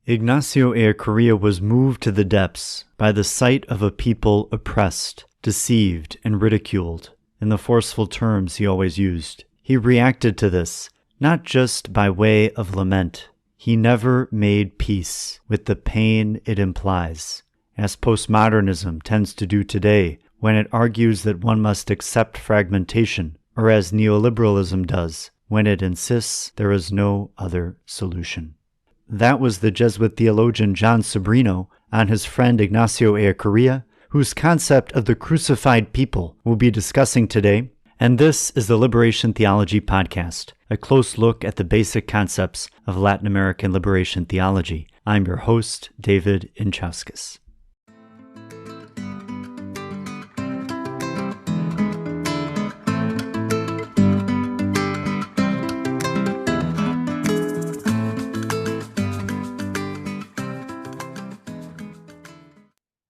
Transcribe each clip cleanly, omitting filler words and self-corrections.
Ignacio Ellacuría was moved to the depths by the sight of a people oppressed, deceived, and ridiculed, in the forceful terms he always used. He reacted to this, not just by way of lament. He never made peace with the pain it implies, as postmodernism tends to do today when it argues that one must accept fragmentation, or as neoliberalism does when it insists there is no other solution. That was the Jesuit theologian John Sobrino on his friend Ignacio Ellacuría, whose concept of the crucified people we'll be discussing today. And this is the Liberation Theology Podcast, a close look at the basic concepts of Latin American liberation theology. I'm your host, David Inchauskas.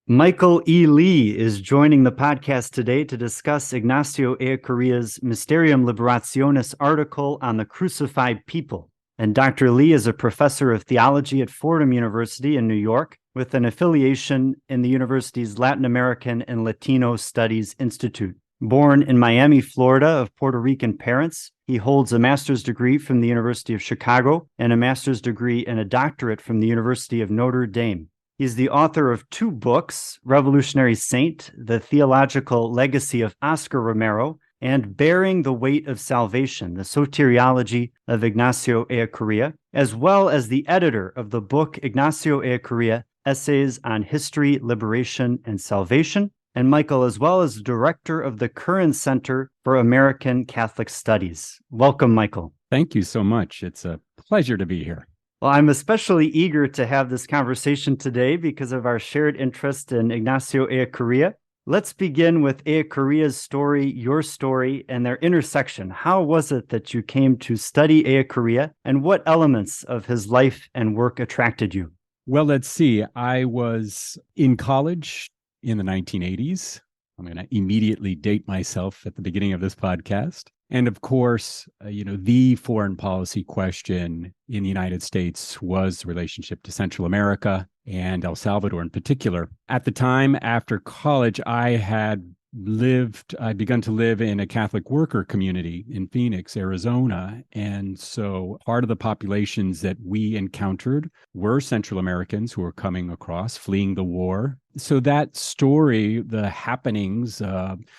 Michael E. Lee is joining the podcast today to discuss Ignacio Ellacuría's Mysterium Liberationis article on the crucified people. And Dr. Lee is a professor of theology at Fordham University in New York, with an affiliation in the university's Latin American and Latino Studies Institute. Born in Miami, Florida, of Puerto Rican parents, he holds a master's degree from the University of Chicago and a master's degree and a doctorate from the University of Notre Dame. He's the author of two books, Revolutionary Saint, The Theological Legacy of Oscar Romero, and Bearing the Weight of Salvation, The Soteriology of Ignacio Ellacuría, as well as the editor of the book Ignacio Ellacuría, Essays on History, Liberation, and Salvation, and Michael, as well as director of the Curran Center for American Catholic Studies. Welcome, Michael. Thank you so much. It's a pleasure to be here. Well, I'm especially eager to have this conversation today because of our shared interest in Ignacio Ellacuría. Let's begin with Ellacuría's story, your story, and their intersection. How was it that you came to study Ellacuría, and what elements of his life and work attracted you? Well, let's see. I was in college in the 1980s. I'm going to immediately date myself at the beginning of this podcast. And of course, the foreign policy question in the United States was the relationship to Central America and El Salvador in particular. At the time, after college, I'd begun to live in a Catholic worker community in Phoenix, Arizona. And so part of the populations that we encountered were Central Americans who were coming across, fleeing the war. So that story, the happenings,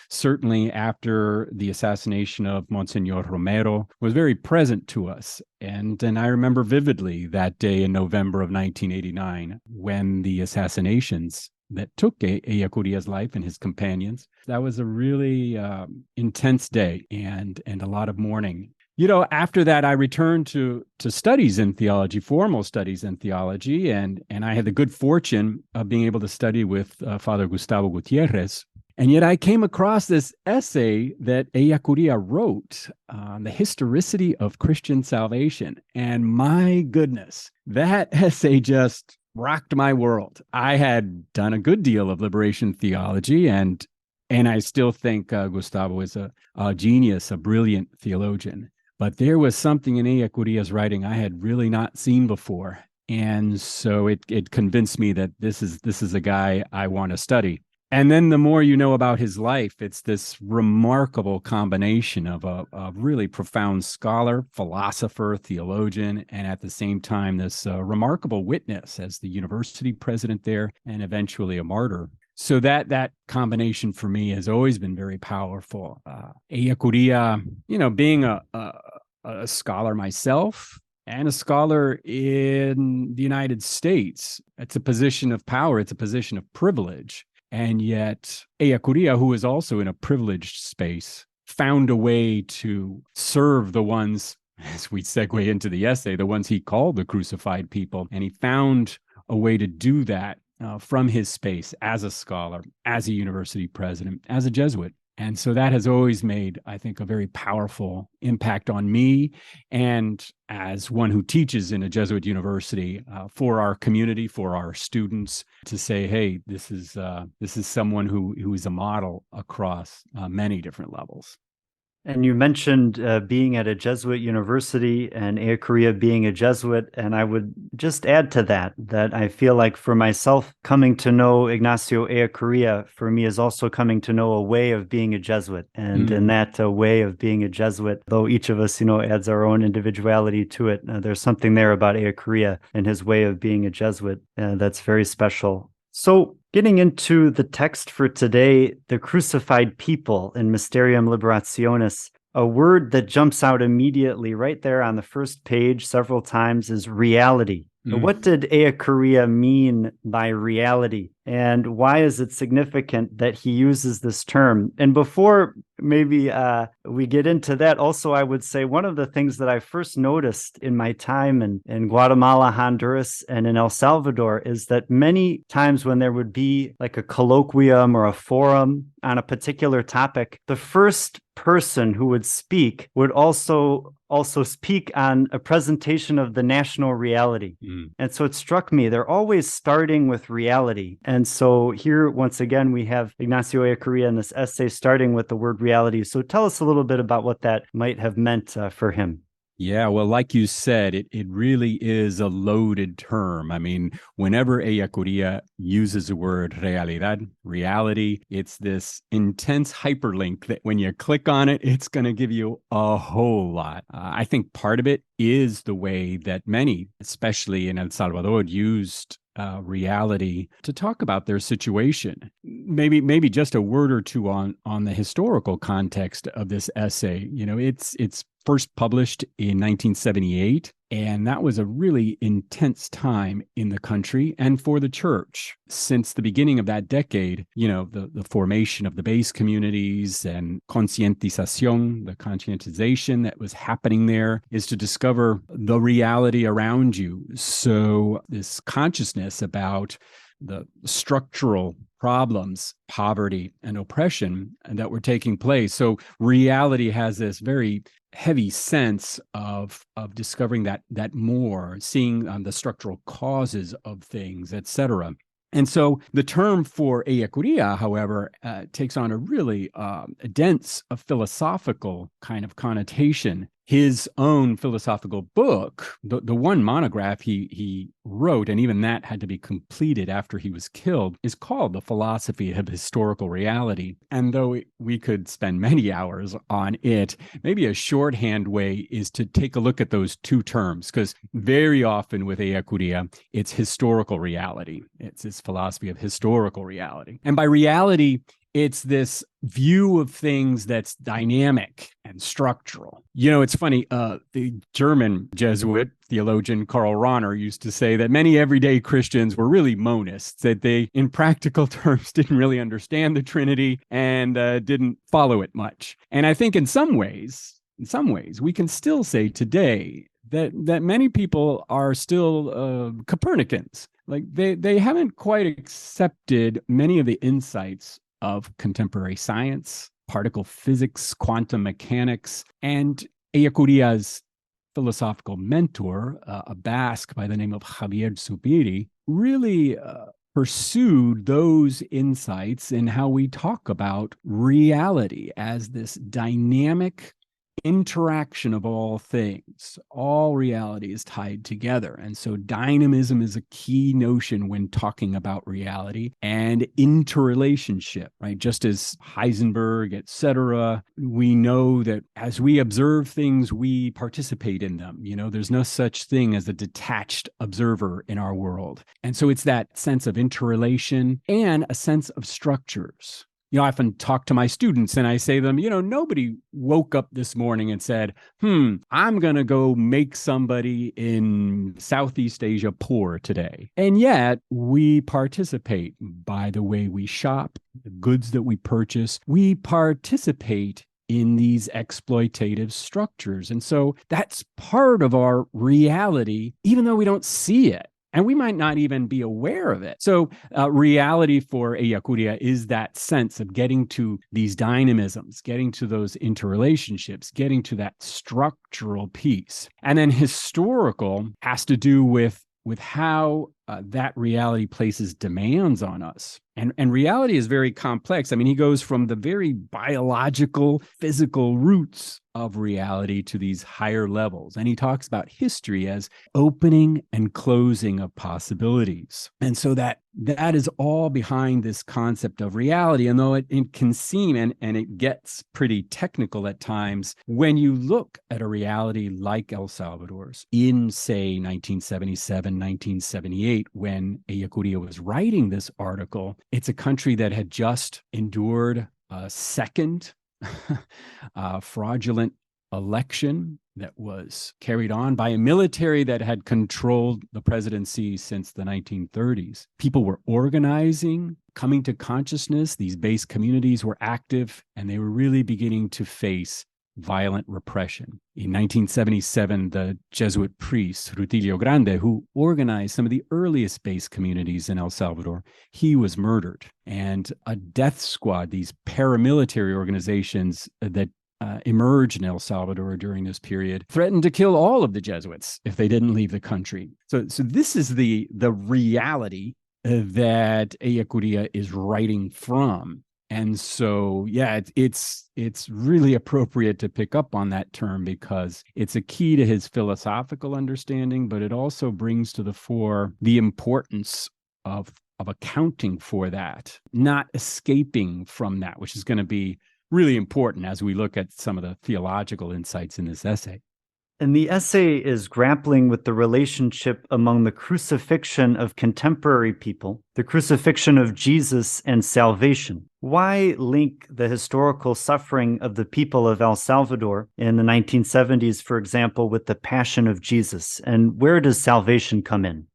certainly after the assassination of Monsignor Romero, was very present to us. And I remember vividly that day in November of 1989 when the assassinations that took Ellacuría's life and his companions. That was a really intense day and a lot of mourning. After that, I returned to studies in theology, formal studies in theology, and I had the good fortune of being able to study with Father Gustavo Gutierrez. And yet I came across this essay that Ellacuría wrote on the historicity of Christian salvation. And my goodness, that essay just rocked my world. I had done a good deal of liberation theology, and I still think Gustavo is a genius, a brilliant theologian. But there was something in Ellacuría's writing I had really not seen before. And so it convinced me that this is a guy I want to study. And then the more you know about his life, it's this remarkable combination of a really profound scholar, philosopher, theologian, and at the same time, this remarkable witness as the university president there and eventually a martyr. So that combination for me has always been very powerful. Ellacuría, being a scholar myself, and a scholar in the United States, it's a position of power, it's a position of privilege. And yet Ellacuría, who is also in a privileged space, found a way to serve the ones, as we segue into the essay, the ones he called the crucified people. And he found a way to do that from his space as a scholar, as a university president, as a Jesuit. And so that has always made, I think, a very powerful impact on me. And as one who teaches in a Jesuit university, for our community, for our students, to say, hey, this is someone who is a model across many different levels. And you mentioned being at a Jesuit university and Ellacuría being a Jesuit. And I would just add to that, that I feel like for myself, coming to know Ignacio Ellacuría for me is also coming to know a way of being a Jesuit. And in that way of being a Jesuit, though each of us, adds our own individuality to it, there's something there about Ellacuría and his way of being a Jesuit that's very special. So getting into the text for today, the crucified people in Mysterium Liberationis, a word that jumps out immediately right there on the first page several times is reality. What did Ellacuría mean by reality? And why is it significant that he uses this term? And before maybe we get into that, also, I would say one of the things that I first noticed in my time in Guatemala, Honduras, and in El Salvador is that many times when there would be like a colloquium or a forum on a particular topic, the first person who would speak would also speak on a presentation of the national reality. And so it struck me, they're always starting with reality. And so here, once again, we have Ignacio Ellacuría in this essay starting with the word reality. So tell us a little bit about what that might have meant for him. Yeah, well, like you said, it really is a loaded term. I mean, whenever Ellacuría uses the word realidad, reality, it's this intense hyperlink that when you click on it, it's going to give you a whole lot. I think part of it is the way that many, especially in El Salvador, used reality to talk about their situation. Maybe just a word or two on the historical context of this essay. It's first published in 1978, and that was a really intense time in the country and for the church. Since the beginning of that decade, the formation of the base communities and concientización, the conscientization that was happening there, is to discover the reality around you. So this consciousness about the structural problems, poverty and oppression that were taking place. So reality has this very heavy sense of discovering that more, seeing the structural causes of things, etc. And so the term for Ellacuría, however, takes on a really dense, philosophical kind of connotation. His own philosophical book, the one monograph he wrote, and even that had to be completed after he was killed, is called The Philosophy of Historical Reality. And though we could spend many hours on it, maybe a shorthand way is to take a look at those two terms, because very often with Ellacuría, it's historical reality. It's his philosophy of historical reality. And by reality, it's this view of things that's dynamic and structural. It's funny, the German Jesuit theologian Karl Marx used to say that many everyday Christians were really monists, that they, in practical terms, didn't really understand the Trinity and didn't follow it much. And I think in some ways, we can still say today that many people are still Copernicans. Like they haven't quite accepted many of the insights of contemporary science, particle physics, quantum mechanics, and Ellacuría's philosophical mentor, a Basque by the name of Javier Zubiri, really pursued those insights in how we talk about reality as this dynamic interaction of all things. All reality is tied together. And so dynamism is a key notion when talking about reality and interrelationship, right? Just as Heisenberg, etc., we know that as we observe things, we participate in them. There's no such thing as a detached observer in our world. And so it's that sense of interrelation and a sense of structures. I often talk to my students and I say to them, nobody woke up this morning and said, I'm going to go make somebody in Southeast Asia poor today. And yet we participate by the way we shop, the goods that we purchase. We participate in these exploitative structures. And so that's part of our reality, even though we don't see it. And we might not even be aware of it. So reality for Ellacuría is that sense of getting to these dynamisms, getting to those interrelationships, getting to that structural piece. And then historical has to do with how that reality places demands on us. And reality is very complex. I mean, he goes from the very biological, physical roots of reality to these higher levels. And he talks about history as opening and closing of possibilities. And so that is all behind this concept of reality. And though it can seem, and it gets pretty technical at times, when you look at a reality like El Salvador's in, say, 1977, 1978, when Ellacuría was writing this article, it's a country that had just endured a second fraudulent election that was carried on by a military that had controlled the presidency since the 1930s. People were organizing, coming to consciousness. These base communities were active, and they were really beginning to face violent repression. In 1977, the Jesuit priest, Rutilio Grande, who organized some of the earliest base communities in El Salvador, he was murdered. And a death squad, these paramilitary organizations that emerged in El Salvador during this period, threatened to kill all of the Jesuits if they didn't leave the country. So this is the reality that Ellacuría is writing from. And so, yeah, it's really appropriate to pick up on that term because it's a key to his philosophical understanding, but it also brings to the fore the importance of accounting for that, not escaping from that, which is going to be really important as we look at some of the theological insights in this essay. And the essay is grappling with the relationship among the crucifixion of contemporary people, the crucifixion of Jesus, and salvation. Why link the historical suffering of the people of El Salvador in the 1970s, for example, with the passion of Jesus? And where does salvation come in?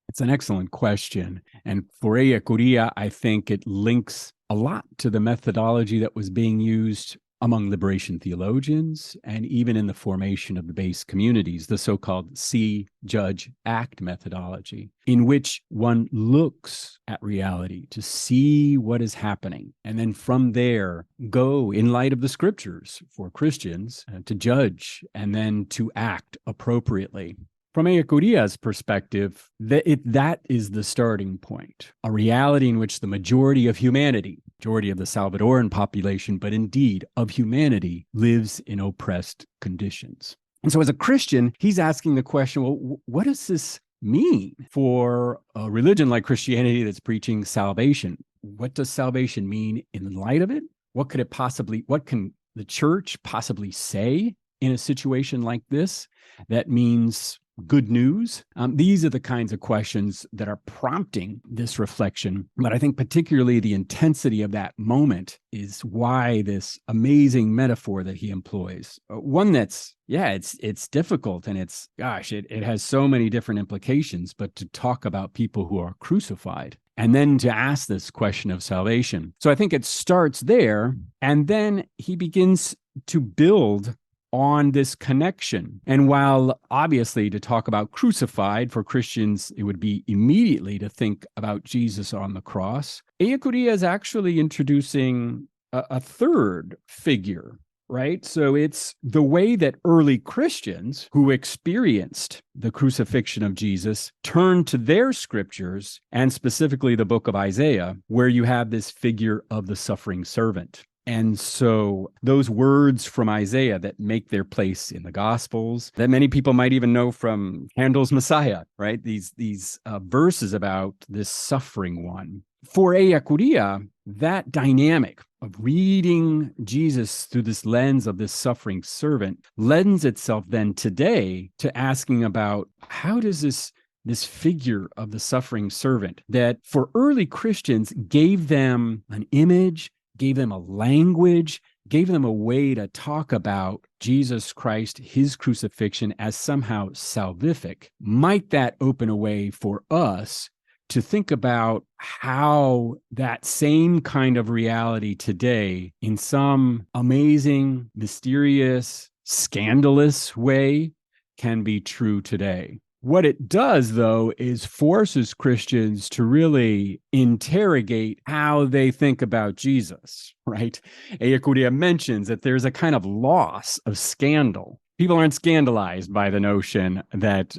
It's an excellent question. And for Ellacuría, I think it links a lot to the methodology that was being used among liberation theologians and even in the formation of the base communities, the so-called see, judge, act methodology, in which one looks at reality to see what is happening. And then from there, go in light of the scriptures for Christians to judge and then to act appropriately. From Ellacuría's perspective, that is the starting point, a reality in which the majority of humanity, majority of the Salvadoran population, but indeed of humanity, lives in oppressed conditions. And so as a Christian, he's asking the question, well, what does this mean for a religion like Christianity that's preaching salvation? What does salvation mean in light of it? What can the church possibly say in a situation like this that means good news? These are the kinds of questions that are prompting this reflection. But I think particularly the intensity of that moment is why this amazing metaphor that he employs, one that's, it's difficult and it has so many different implications, but to talk about people who are crucified and then to ask this question of salvation. So I think it starts there, and then he begins to build on this connection. And while obviously to talk about crucified for Christians, it would be immediately to think about Jesus on the cross, Ellacuría is actually introducing a third figure, right? So it's the way that early Christians who experienced the crucifixion of Jesus turned to their scriptures, and specifically the book of Isaiah, where you have this figure of the suffering servant. And so those words from Isaiah that make their place in the Gospels, that many people might even know from Handel's Messiah, right? These verses about this suffering one. For Ellacuría, that dynamic of reading Jesus through this lens of this suffering servant lends itself then today to asking about how does this figure of the suffering servant that for early Christians gave them an image, gave them a language, gave them a way to talk about Jesus Christ, his crucifixion as somehow salvific. Might that open a way for us to think about how that same kind of reality today, in some amazing, mysterious, scandalous way, can be true today? What it does, though, is forces Christians to really interrogate how they think about Jesus, right? Ellacuría mentions that there's a kind of loss of scandal. People aren't scandalized by the notion that,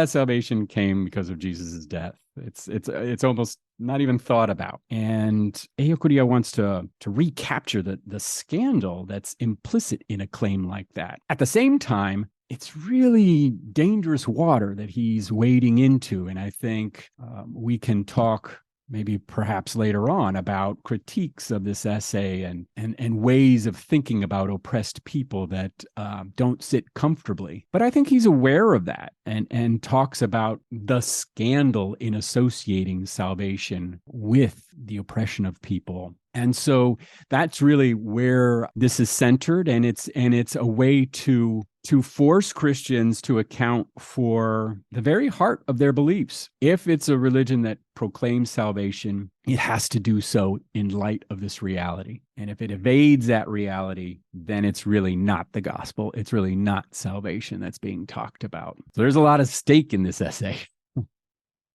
salvation came because of Jesus' death. It's almost not even thought about. And Ellacuría wants to recapture the scandal that's implicit in a claim like that. At the same time, it's really dangerous water that he's wading into. And I think we can talk maybe perhaps later on about critiques of this essay and ways of thinking about oppressed people that don't sit comfortably. But I think he's aware of that and talks about the scandal in associating salvation with the oppression of people. And so that's really where this is centered, and it's a way to force Christians to account for the very heart of their beliefs. If it's a religion that proclaims salvation, it has to do so in light of this reality. And if it evades that reality, then it's really not the gospel. It's really not salvation that's being talked about. So there's a lot of stake in this essay.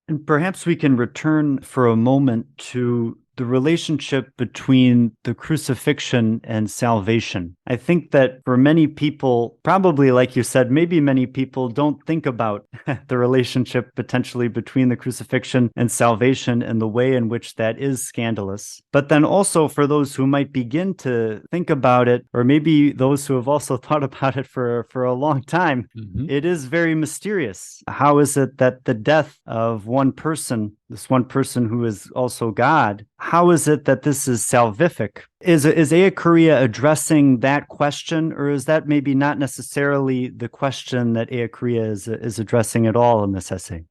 And perhaps we can return for a moment to the relationship between the crucifixion and salvation. I think that for many people, probably like you said, maybe many people don't think about the relationship potentially between the crucifixion and salvation and the way in which that is scandalous. But then also for those who might begin to think about it, or maybe those who have also thought about it for a long time, it is very mysterious. How is it that the death of one person, this one person who is also God, how is it that this is salvific? Is Ellacuría addressing that question, or is that maybe not necessarily the question that Ellacuría is addressing at all in this essay?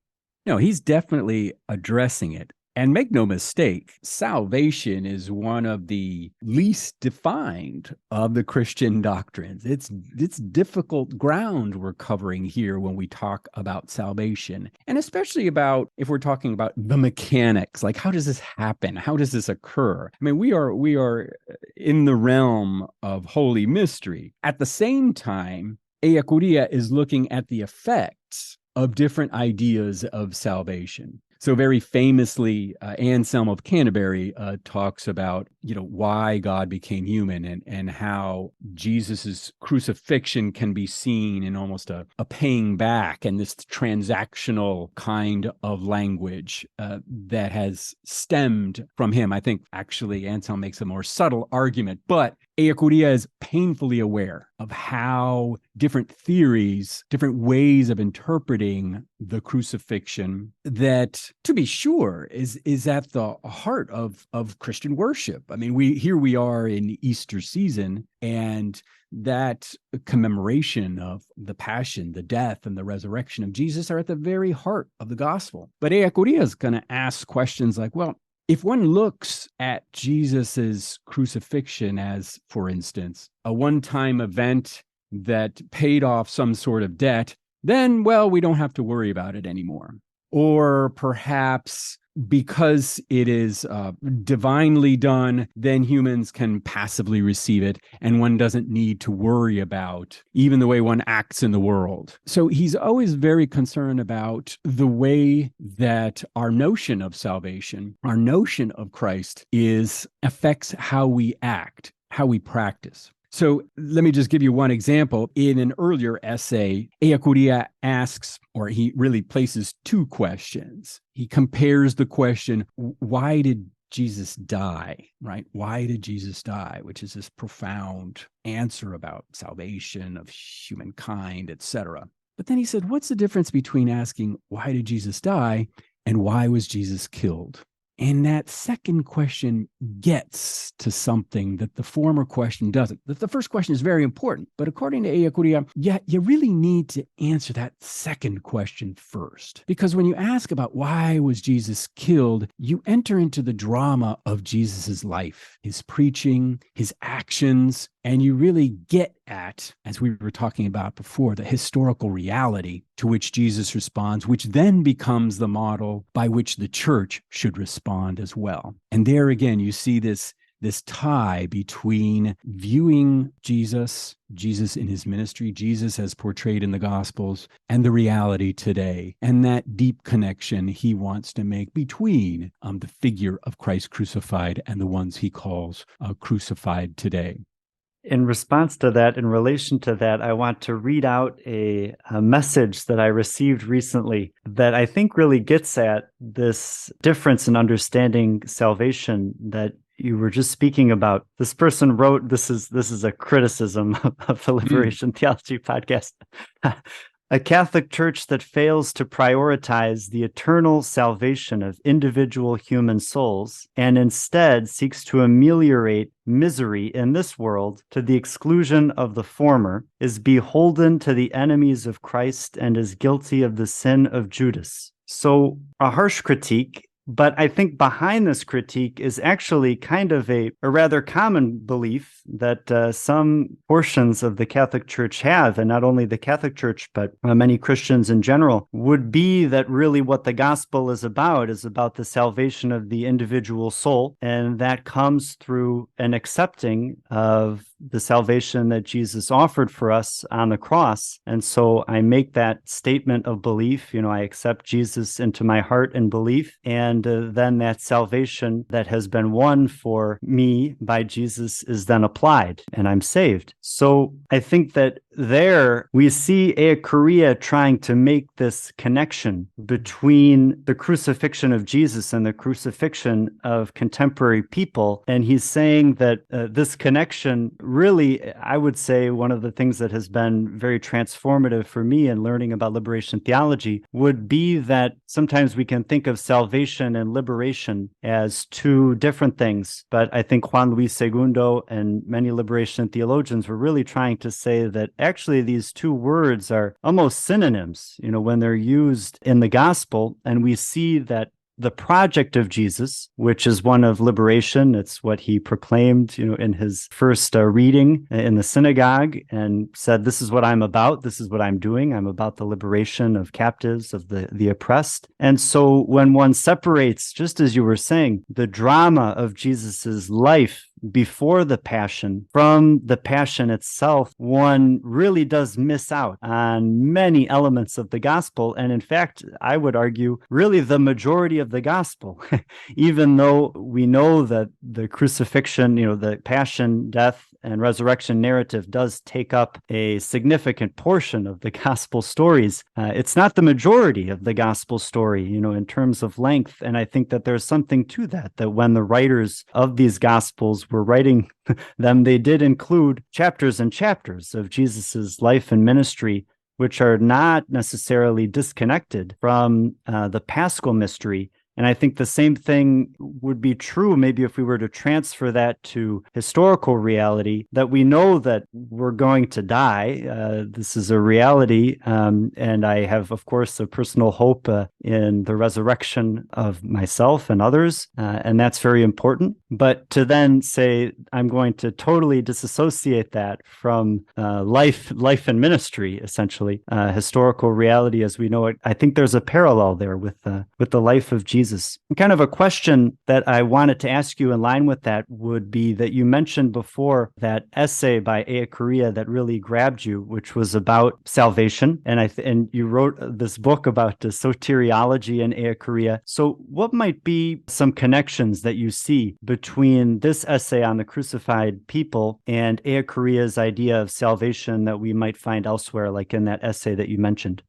No, he's definitely addressing it. And make no mistake, salvation is one of the least defined of the Christian doctrines. It's difficult ground we're covering here when we talk about salvation, and especially about if we're talking about the mechanics, like how does this happen? How does this occur? I mean, we are in the realm of holy mystery. At the same time, Ellacuría is looking at the effects of different ideas of salvation. So very famously, Anselm of Canterbury talks about, why God became human and how Jesus's crucifixion can be seen in almost a paying back, and this transactional kind of language that has stemmed from him. I think actually Anselm makes a more subtle argument, but Ellacuría is painfully aware of how different theories, different ways of interpreting the crucifixion that, to be sure, is at the heart of Christian worship. I mean, we are in Easter season, and that commemoration of the passion, the death, and the resurrection of Jesus are at the very heart of the gospel. But Ellacuría is going to ask questions like, well, if one looks at Jesus's crucifixion as, for instance, a one-time event that paid off some sort of debt, then, well, we don't have to worry about it anymore. Or perhaps because it is divinely done, then humans can passively receive it, and one doesn't need to worry about even the way one acts in the world. So he's always very concerned about the way that our notion of salvation, our notion of Christ, affects how we act, how we practice. So let me just give you one example. In an earlier essay, Ellacuría asks, or he really places two questions. He compares the question, why did Jesus die, right? Why did Jesus die? Which is this profound answer about salvation of humankind, etc. But then he said, what's the difference between asking, why did Jesus die, and why was Jesus killed? And that second question gets to something that the former question doesn't. The first question is very important, but according to Ellacuría, you really need to answer that second question first. Because when you ask about why was Jesus killed, you enter into the drama of Jesus's life, his preaching, his actions, and you really get at, as we were talking about before, the historical reality to which Jesus responds, which then becomes the model by which the church should respond as well. And there again, you see this tie between viewing Jesus in his ministry, Jesus as portrayed in the Gospels, and the reality today, and that deep connection he wants to make between the figure of Christ crucified and the ones he calls crucified today. In response to that, in relation to that, I want to read out a message that I received recently that I think really gets at this difference in understanding salvation that you were just speaking about. This person wrote, this is a criticism of the Liberation Theology podcast. A Catholic Church that fails to prioritize the eternal salvation of individual human souls and instead seeks to ameliorate misery in this world to the exclusion of the former is beholden to the enemies of Christ and is guilty of the sin of Judas. So, a harsh critique. But I think behind this critique is actually kind of a rather common belief that some portions of the Catholic Church have, and not only the Catholic Church, but many Christians in general, would be that really what the gospel is about the salvation of the individual soul, and that comes through an accepting of the salvation that Jesus offered for us on the cross. And so I make that statement of belief, I accept Jesus into my heart and belief, and then that salvation that has been won for me by Jesus is then applied, and I'm saved. So I think that there we see Ellacuría trying to make this connection between the crucifixion of Jesus and the crucifixion of contemporary people. And he's saying that this connection really, I would say, one of the things that has been very transformative for me in learning about liberation theology would be that sometimes we can think of salvation and liberation as two different things. But I think Juan Luis II and many liberation theologians were really trying to say that actually these two words are almost synonyms, when they're used in the gospel. And we see that the project of Jesus, which is one of liberation, it's what he proclaimed, in his first reading in the synagogue, and said, this is what I'm about. This is what I'm doing. I'm about the liberation of captives, of the oppressed. And so when one separates, just as you were saying, the drama of Jesus's life before the passion from the passion itself, one really does miss out on many elements of the gospel. And in fact, I would argue really the majority of the gospel, even though we know that the crucifixion, the passion, death, and resurrection narrative does take up a significant portion of the gospel stories. It's not the majority of the gospel story, in terms of length. And I think that there's something to that when the writers of these gospels were writing them, they did include chapters and chapters of Jesus's life and ministry, which are not necessarily disconnected from the Paschal mystery. And I think the same thing would be true maybe if we were to transfer that to historical reality, that we know that we're going to die. This is a reality. And I have, of course, a personal hope in the resurrection of myself and others. And that's very important. But to then say, I'm going to totally disassociate that from life and ministry, essentially, historical reality as we know it, I think there's a parallel there with the life of Jesus. And kind of a question that I wanted to ask you in line with that would be that you mentioned before that essay by Ellacuría that really grabbed you, which was about salvation. And you wrote this book about the Soteriology and Ellacuría. So what might be some connections that you see between this essay on the crucified people and Ellacuría's idea of salvation that we might find elsewhere, like in that essay that you mentioned?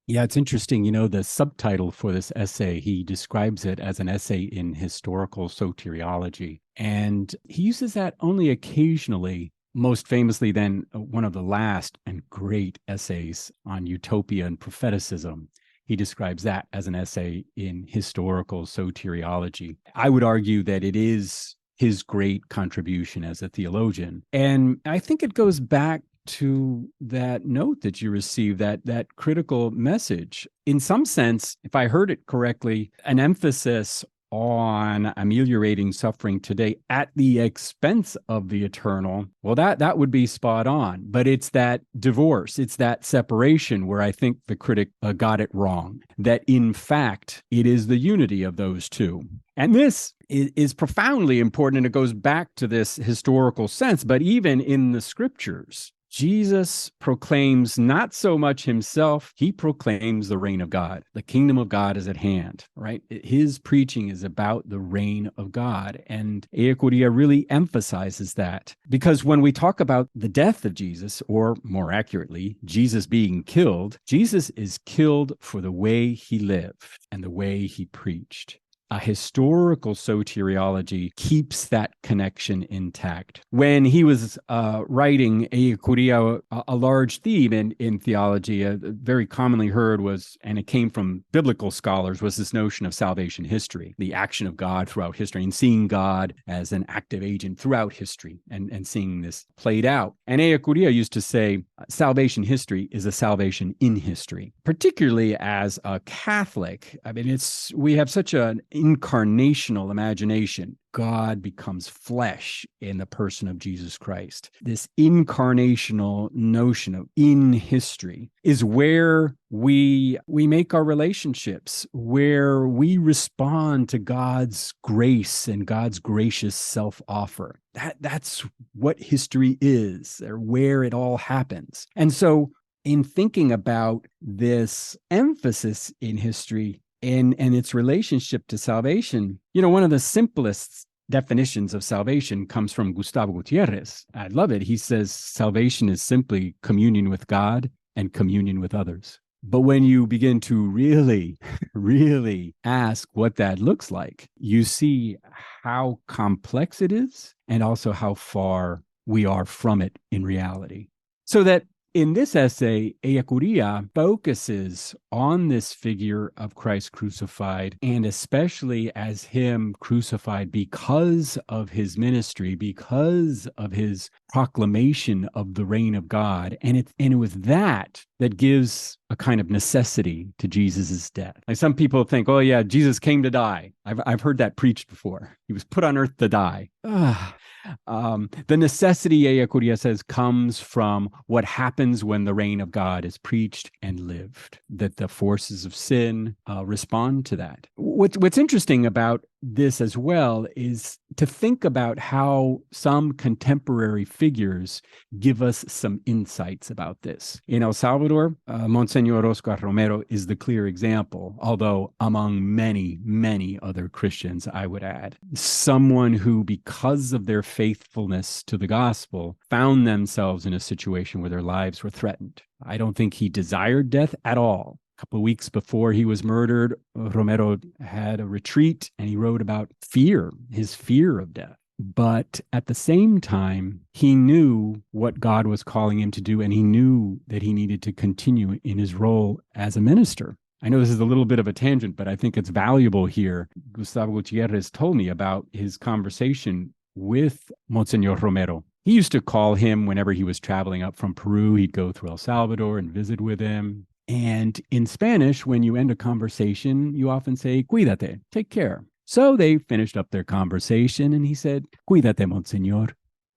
Yeah, it's interesting. The subtitle for this essay, he describes it as an essay in historical soteriology. And he uses that only occasionally, most famously then one of the last and great essays on utopia and propheticism. He describes that as an essay in historical soteriology. I would argue that it is his great contribution as a theologian. And I think it goes back to that note that you received, that critical message. In some sense, if I heard it correctly, an emphasis on ameliorating suffering today at the expense of the eternal, well, that would be spot on. But it's that divorce, it's that separation where I think the critic got it wrong, that in fact, it is the unity of those two. And this is profoundly important, and it goes back to this historical sense, but even in the scriptures, Jesus proclaims not so much himself, he proclaims the reign of God. The kingdom of God is at hand, right? His preaching is about the reign of God. And Ellacuría really emphasizes that, because when we talk about the death of Jesus, or more accurately, Jesus being killed, Jesus is killed for the way he lived and the way he preached. A historical soteriology keeps that connection intact. When he was writing Ellacuría, a large theme in theology, very commonly heard was, and it came from biblical scholars, was this notion of salvation history, the action of God throughout history, and seeing God as an active agent throughout history, and seeing this played out. And Ellacuría used to say, salvation history is a salvation in history, particularly as a Catholic. I mean, we have such an incarnational imagination. God becomes flesh in the person of Jesus Christ. This incarnational notion of in history is where we make our relationships, where we respond to God's grace and God's gracious self-offer. That's what history is, or where it all happens. And so in thinking about this emphasis in history, and its relationship to salvation, one of the simplest definitions of salvation comes from Gustavo Gutierrez. I love it. He says salvation is simply communion with God and communion with others. But when you begin to really, really ask what that looks like, you see how complex it is and also how far we are from it in reality. So that in this essay, Ellacuría focuses on this figure of Christ crucified, and especially as him crucified because of his ministry, because of his proclamation of the reign of God. And it was that gives a kind of necessity to Jesus's death. Like some people think, oh yeah, Jesus came to die. I've heard that preached before. He was put on earth to die. The necessity, Ellacuría says, comes from what happens when the reign of God is preached and lived, that the forces of sin respond to that. What's interesting about this as well is to think about how some contemporary figures give us some insights about this. In El Salvador, Monsignor Oscar Romero is the clear example, although among many, many other Christians, I would add. Someone who, because of their faithfulness to the gospel, found themselves in a situation where their lives were threatened. I don't think he desired death at all. A couple of weeks before he was murdered, Romero had a retreat and he wrote about fear, his fear of death. But at the same time, he knew what God was calling him to do, and he knew that he needed to continue in his role as a minister. I know this is a little bit of a tangent, but I think it's valuable here. Gustavo Gutierrez told me about his conversation with Monsignor Romero. He used to call him whenever he was traveling up from Peru. He'd go through El Salvador and visit with him. And in Spanish, when you end a conversation, you often say, cuídate, take care. So they finished up their conversation and he said, cuídate, Monsignor.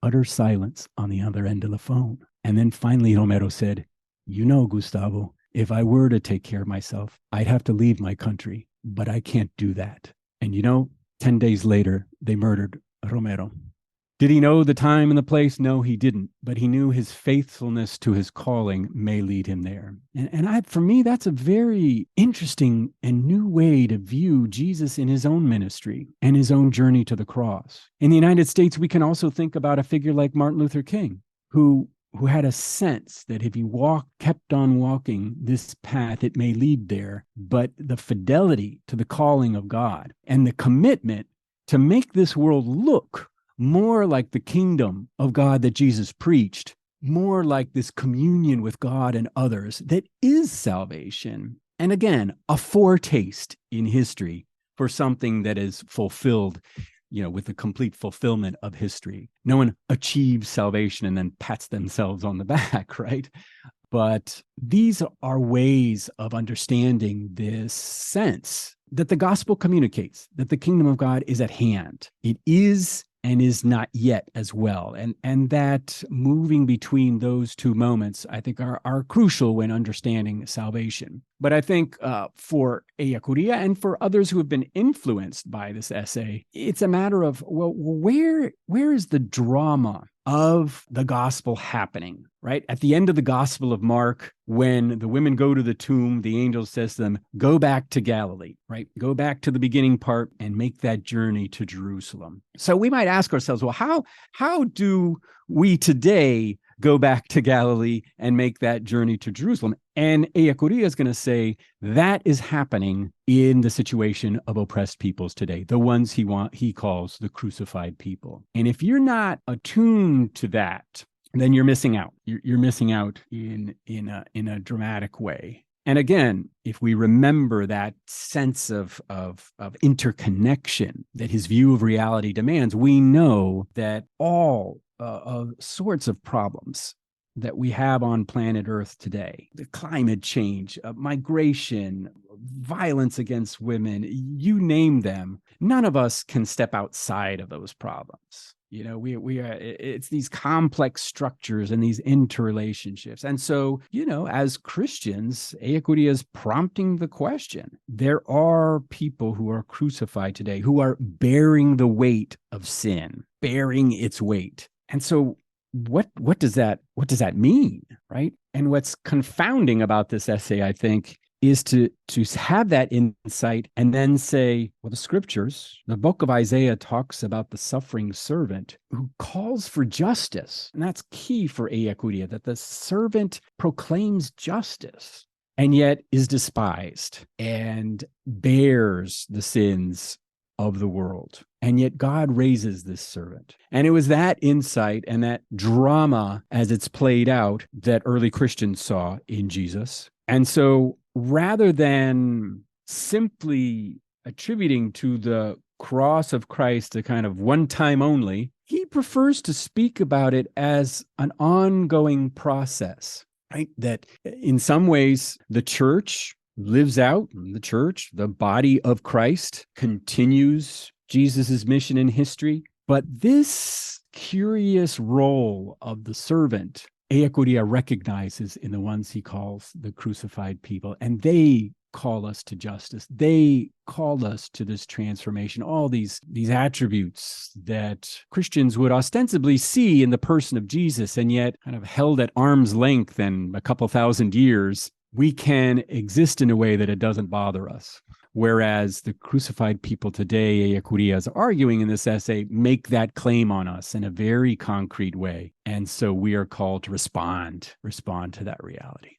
Utter silence on the other end of the phone. And then finally Romero said, Gustavo, if I were to take care of myself, I'd have to leave my country, but I can't do that. And 10 days later, they murdered Romero. Did he know the time and the place? No, he didn't. But he knew his faithfulness to his calling may lead him there. And for me, that's a very interesting and new way to view Jesus in his own ministry and his own journey to the cross. In the United States, we can also think about a figure like Martin Luther King, who had a sense that if he kept on walking this path, it may lead there. But the fidelity to the calling of God and the commitment to make this world look more like the kingdom of God that Jesus preached, more like this communion with God and others that is salvation. And again, a foretaste in history for something that is fulfilled, with the complete fulfillment of history. No one achieves salvation and then pats themselves on the back, right? But these are ways of understanding this sense that the gospel communicates, that the kingdom of God is at hand. It is and is not yet as well. And that moving between those two moments, I think, are crucial when understanding salvation. But I think for Ellacuría and for others who have been influenced by this essay, it's a matter of, well, where is the drama of the gospel happening, right? At the end of the Gospel of Mark, when the women go to the tomb, the angel says to them, go back to Galilee, right? Go back to the beginning part and make that journey to Jerusalem. So we might ask ourselves, well, how do we today go back to Galilee and make that journey to Jerusalem? And Ellacuría is going to say that is happening in the situation of oppressed peoples today, the ones he calls the crucified people. And if you're not attuned to that, then you're missing out. You're missing out in a dramatic way. And again, if we remember that sense of interconnection that his view of reality demands, we know that all sorts of problems that we have on planet Earth today, the climate change, migration, violence against women, you name them, none of us can step outside of those problems. It's these complex structures and these interrelationships. And so, as Christians, Ellacuría is prompting the question. There are people who are crucified today who are bearing the weight of sin, bearing its weight. And so what does that mean, right? And what's confounding about this essay, I think, is to have that insight and then say, well, the scriptures, the book of Isaiah talks about the suffering servant who calls for justice. And that's key for Ellacuría, that the servant proclaims justice and yet is despised and bears the sins of the world. And yet God raises this servant. And it was that insight and that drama as it's played out that early Christians saw in Jesus. And so rather than simply attributing to the cross of Christ a kind of one time only, he prefers to speak about it as an ongoing process, right? That in some ways the church lives out, the body of Christ continues Jesus's mission in history. But this curious role of the servant, Ellacuría recognizes in the ones he calls the crucified people, and they call us to justice. They call us to this transformation, all these attributes that Christians would ostensibly see in the person of Jesus, and yet kind of held at arm's length and a couple thousand years, we can exist in a way that it doesn't bother us. Whereas the crucified people today, Ellacuría is arguing in this essay, make that claim on us in a very concrete way. And so we are called to respond to that reality.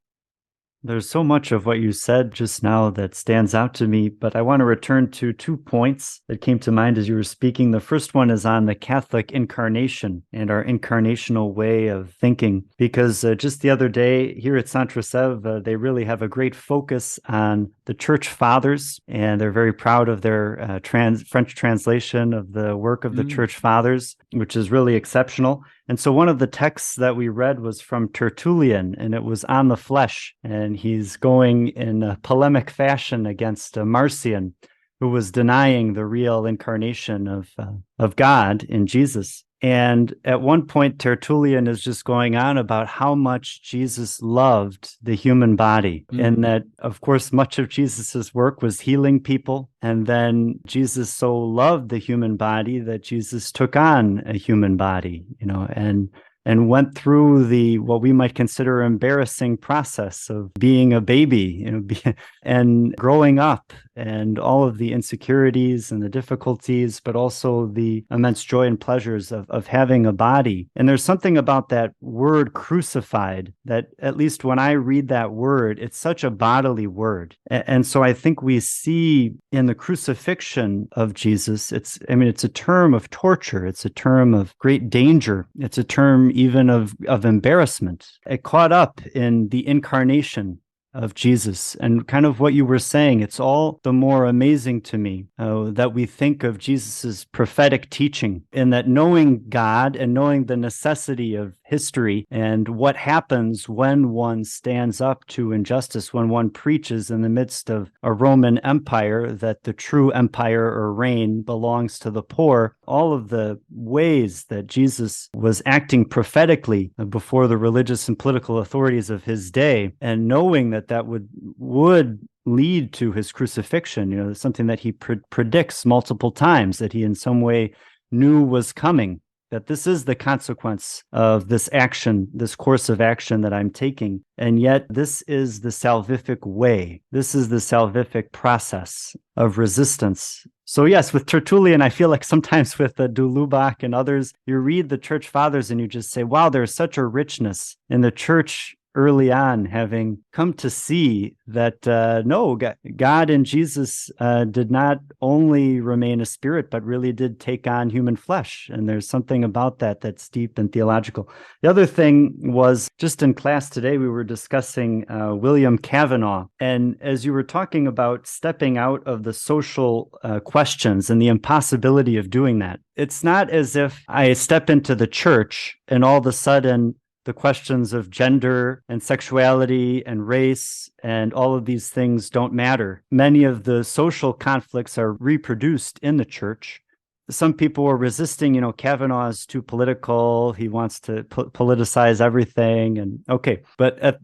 There's so much of what you said just now that stands out to me, but I want to return to 2 points that came to mind as you were speaking. The first one is on the Catholic incarnation and our incarnational way of thinking, because just the other day here at Centre Sèvres, they really have a great focus on the Church Fathers, and they're very proud of their French translation of the work of the Church Fathers, which is really exceptional. And so one of the texts that we read was from Tertullian, and it was on the flesh. And he's going in a polemic fashion against Marcion, who was denying the real incarnation of God in Jesus. And at one point, Tertullian is just going on about how much Jesus loved the human body, and that, of course, much of Jesus's work was healing people. And then Jesus so loved the human body that Jesus took on a human body, and went through what we might consider embarrassing process of being a baby, and growing up, and all of the insecurities and the difficulties, but also the immense joy and pleasures of having a body. And there's something about that word crucified that, at least when I read that word, it's such a bodily word. And so I think we see in the crucifixion of Jesus, it's a term of torture. It's a term of great danger. It's a term even of embarrassment. It caught up in the incarnation of Jesus. And kind of what you were saying, it's all the more amazing to me that we think of Jesus's prophetic teaching, in that knowing God and knowing the necessity of history and what happens when one stands up to injustice, when one preaches in the midst of a Roman Empire that the true empire or reign belongs to the poor. All of the ways that Jesus was acting prophetically before the religious and political authorities of his day, and knowing that that would lead to his crucifixion, something that he predicts multiple times, that he in some way knew was coming, that this is the consequence of this action, this course of action that I'm taking. And yet this is the salvific way. This is the salvific process of resistance. So yes, with Tertullian, I feel like sometimes with de Lubac and others, you read the church fathers and you just say, wow, there's such a richness in the church early on, having come to see that no, God and Jesus did not only remain a spirit, but really did take on human flesh. And there's something about that that's deep and theological. The other thing was, just in class today, we were discussing William Kavanaugh. And as you were talking about stepping out of the social questions and the impossibility of doing that, it's not as if I step into the church and all of a sudden the questions of gender and sexuality and race and all of these things don't matter. Many of the social conflicts are reproduced in the church. Some people were resisting, Kavanaugh is too political. He wants to politicize everything. And okay, but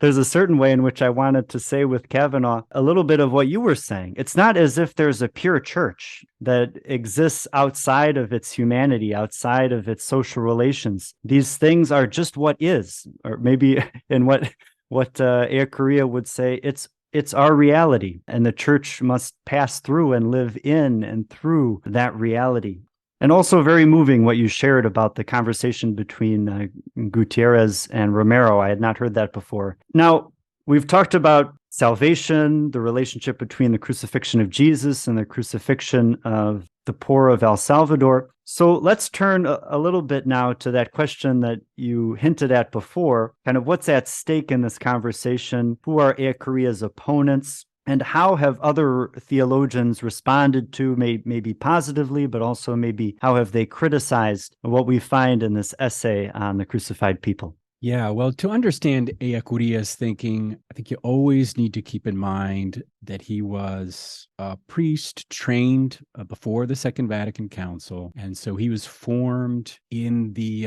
there's a certain way in which I wanted to say with Kavanaugh a little bit of what you were saying. It's not as if there's a pure church that exists outside of its humanity, outside of its social relations. These things are just what is, or maybe in what Ellacuría would say, it's our reality, and the church must pass through and live in and through that reality. And also very moving what you shared about the conversation between Gutierrez and Romero. I had not heard that before. Now, we've talked about salvation, the relationship between the crucifixion of Jesus and the crucifixion of the poor of El Salvador. So let's turn a little bit now to that question that you hinted at before, kind of what's at stake in this conversation, who are Ellacuría's opponents, and how have other theologians responded to, maybe positively, but also maybe how have they criticized what we find in this essay on the crucified people? Yeah, well, to understand Ellacuría's thinking, I think you always need to keep in mind that he was a priest trained before the Second Vatican Council, and so he was formed in the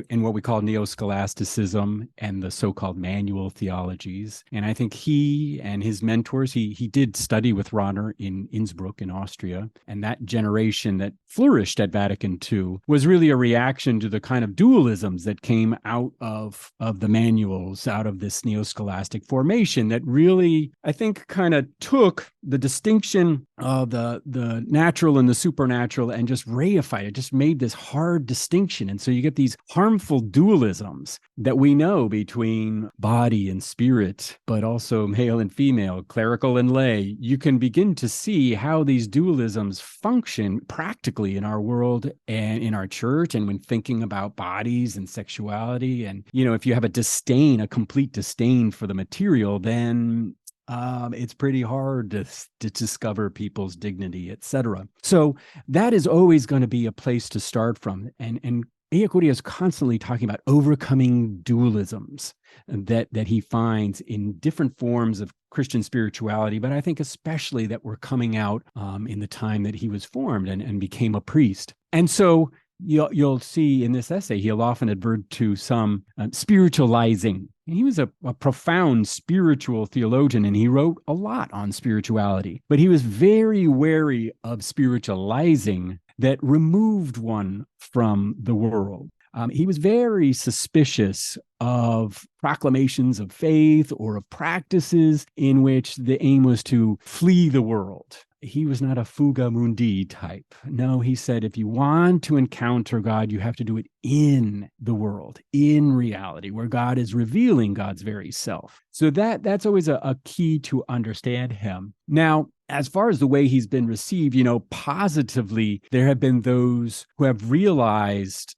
in what we call neo-scholasticism and the so-called manual theologies. And I think he and his mentors, he did study with Rahner in Innsbruck in Austria, and that generation that flourished at Vatican II was really a reaction to the kind of dualisms that came out of the manuals, out of this neo-scholastic formation that really, I think, kind of took the distinction of the natural and the supernatural and just reified it, just made this hard distinction. And so you get these harmful dualisms that we know between body and spirit, but also male and female, clerical and lay. You can begin to see how these dualisms function practically in our world and in our church, and when thinking about bodies and sexuality. And, if you have a complete disdain for the material, then it's pretty hard to discover people's dignity, etc. So that is always going to be a place to start from. And Ellacuría is constantly talking about overcoming dualisms that he finds in different forms of Christian spirituality, but I think especially that were coming out in the time that he was formed and became a priest. And so you'll see in this essay, he'll often advert to some spiritualizing. And he was a profound spiritual theologian, and he wrote a lot on spirituality. But he was very wary of spiritualizing that removed one from the world. He was very suspicious of proclamations of faith or of practices in which the aim was to flee the world. He was not a fuga mundi type. No, he said, if you want to encounter God, you have to do it in the world, in reality, where God is revealing God's very self. So that's always a key to understand him. Now, as far as the way he's been received, positively, there have been those who have realized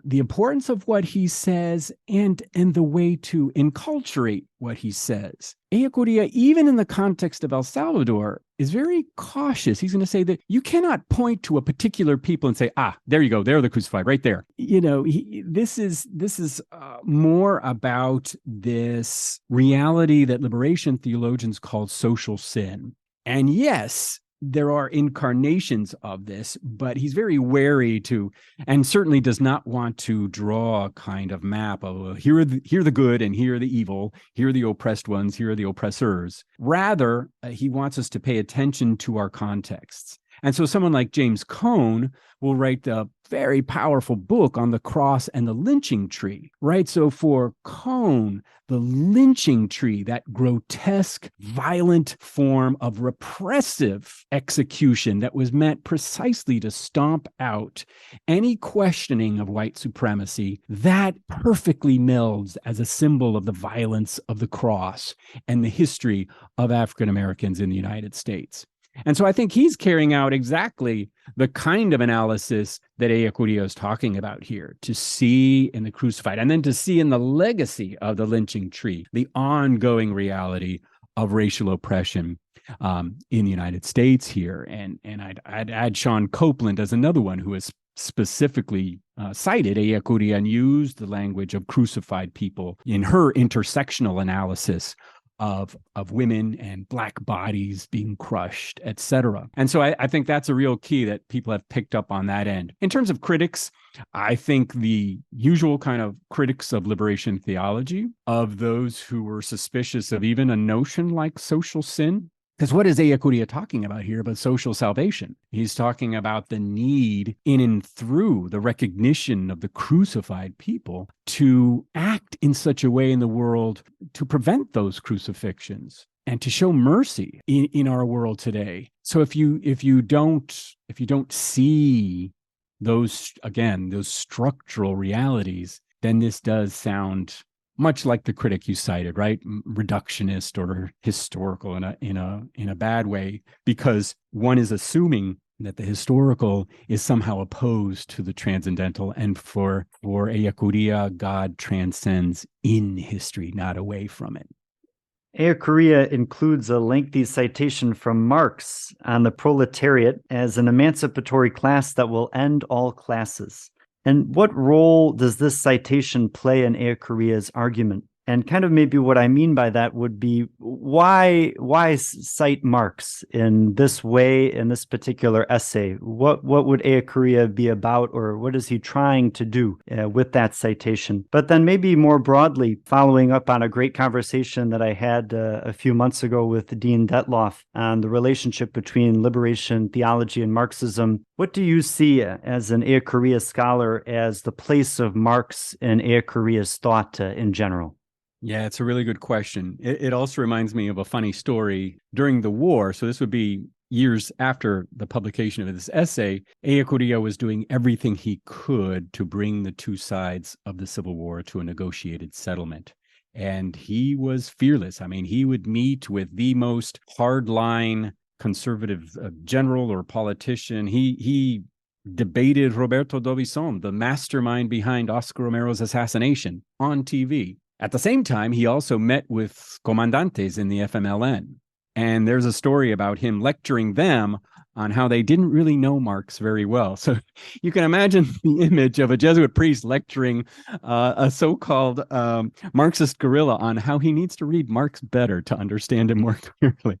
the importance of what he says and the way to enculturate what he says. Ellacuría, even in the context of El Salvador, is very cautious. He's going to say that you cannot point to a particular people and say, there you go, they're the crucified right there. This is more about this reality that liberation theologians call social sin. And yes, there are incarnations of this, but he's very wary to, and certainly does not want to draw a kind of map of here are the good and here are the evil, here are the oppressed ones, here are the oppressors. Rather, he wants us to pay attention to our contexts. And so someone like James Cone will write a very powerful book on the cross and the lynching tree, right? So for Cone, the lynching tree, that grotesque, violent form of repressive execution that was meant precisely to stomp out any questioning of white supremacy, that perfectly melds as a symbol of the violence of the cross and the history of African Americans in the United States. And so I think he's carrying out exactly the kind of analysis that Ellacuría is talking about here, to see in the crucified, and then to see in the legacy of the lynching tree, the ongoing reality of racial oppression in the United States here. And I'd add Sean Copeland as another one who has specifically cited Ellacuría and used the language of crucified people in her intersectional analysis of women and Black bodies being crushed, etc. And so I think that's a real key that people have picked up on that end. In terms of critics, I think the usual kind of critics of liberation theology, of those who were suspicious of even a notion like social sin. Because what is Ellacuría talking about here but social salvation? He's talking about the need in and through the recognition of the crucified people to act in such a way in the world to prevent those crucifixions and to show mercy in our world today. So if you don't see those structural realities, then this does sound much like the critic you cited, right? Reductionist or historical in a bad way, because one is assuming that the historical is somehow opposed to the transcendental, and for Ellacuría, God transcends in history, not away from it. Ellacuría includes a lengthy citation from Marx on the proletariat as an emancipatory class that will end all classes. And what role does this citation play in Ellacuría's argument? And kind of maybe what I mean by that would be why cite Marx in this way in this particular essay? What would Ellacuría be about, or what is he trying to do with that citation? But then maybe more broadly, following up on a great conversation that I had a few months ago with Dean Detloff on the relationship between liberation theology and Marxism, what do you see as an Ellacuría scholar as the place of Marx in Ellacuría's thought in general? Yeah, it's a really good question. It also reminds me of a funny story during the war. So this would be years after the publication of this essay. Ellacuría was doing everything he could to bring the two sides of the Civil War to a negotiated settlement. And he was fearless. I mean, he would meet with the most hardline conservative general or politician. He debated Roberto D'Aubuisson, the mastermind behind Oscar Romero's assassination, on TV. At the same time, he also met with comandantes in the FMLN. And there's a story about him lecturing them on how they didn't really know Marx very well. So you can imagine the image of a Jesuit priest lecturing a so-called Marxist guerrilla on how he needs to read Marx better to understand him more clearly.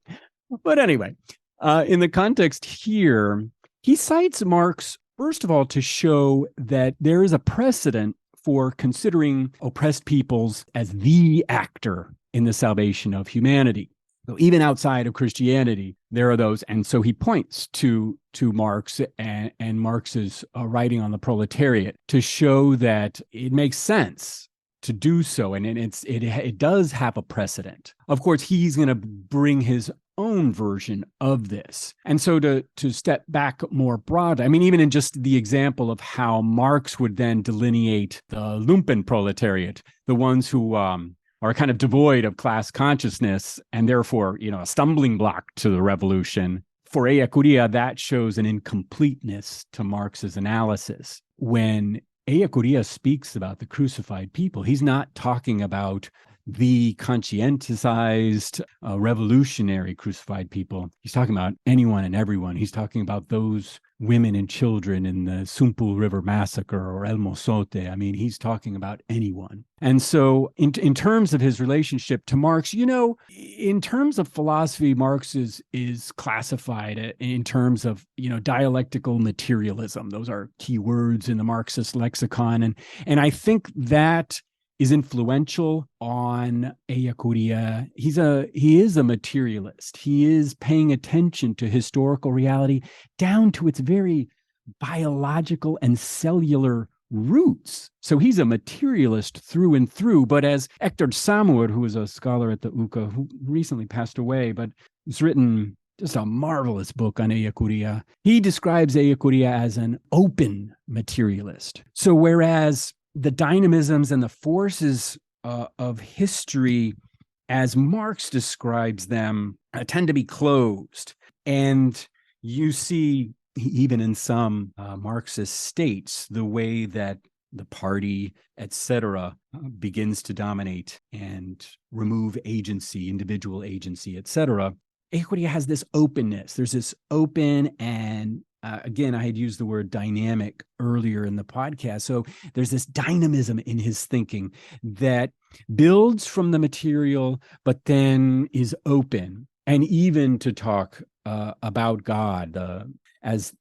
But anyway, in the context here, he cites Marx, first of all, to show that there is a precedent for considering oppressed peoples as the actor in the salvation of humanity. So even outside of Christianity, there are those. And so he points to Marx and Marx's writing on the proletariat to show that it makes sense to do so. And it does have a precedent. Of course, he's going to bring his own version of this. And so to step back more broad, I mean, even in just the example of how Marx would then delineate the lumpen proletariat, the ones who are kind of devoid of class consciousness and therefore, a stumbling block to the revolution. For Ellacuría, that shows an incompleteness to Marx's analysis when Ellacuría speaks about the crucified people. He's not talking about the conscientized, revolutionary crucified people. He's talking about anyone and everyone. He's talking about those women and children in the Sumpul River Massacre or El Mozote. I mean, he's talking about anyone. And so in terms of his relationship to Marx, in terms of philosophy, Marx is classified in terms of, dialectical materialism. Those are key words in the Marxist lexicon. And I think that is influential on Ellacuría. He is a materialist. He is paying attention to historical reality down to its very biological and cellular roots. So he's a materialist through and through. But as Hector Samur, who is a scholar at the UCA, who recently passed away, but has written just a marvelous book on Ellacuría, he describes Ellacuría as an open materialist. So whereas the dynamisms and the forces of history, as Marx describes them, tend to be closed. And you see, even in some Marxist states, the way that the party, etc., begins to dominate and remove agency, individual agency, etc. Ellacuría has this openness. There's this open and again, I had used the word dynamic earlier in the podcast. So there's this dynamism in his thinking that builds from the material, but then is open, and even to talk about God as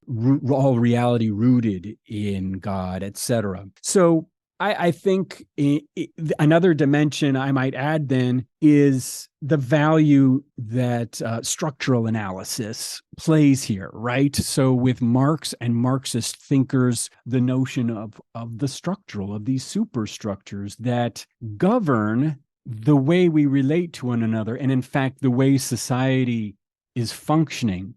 all reality rooted in God, etc. So I think another dimension I might add then is the value that structural analysis plays here, right? So with Marx and Marxist thinkers, the notion of the structural, of these superstructures that govern the way we relate to one another, and in fact, the way society is functioning.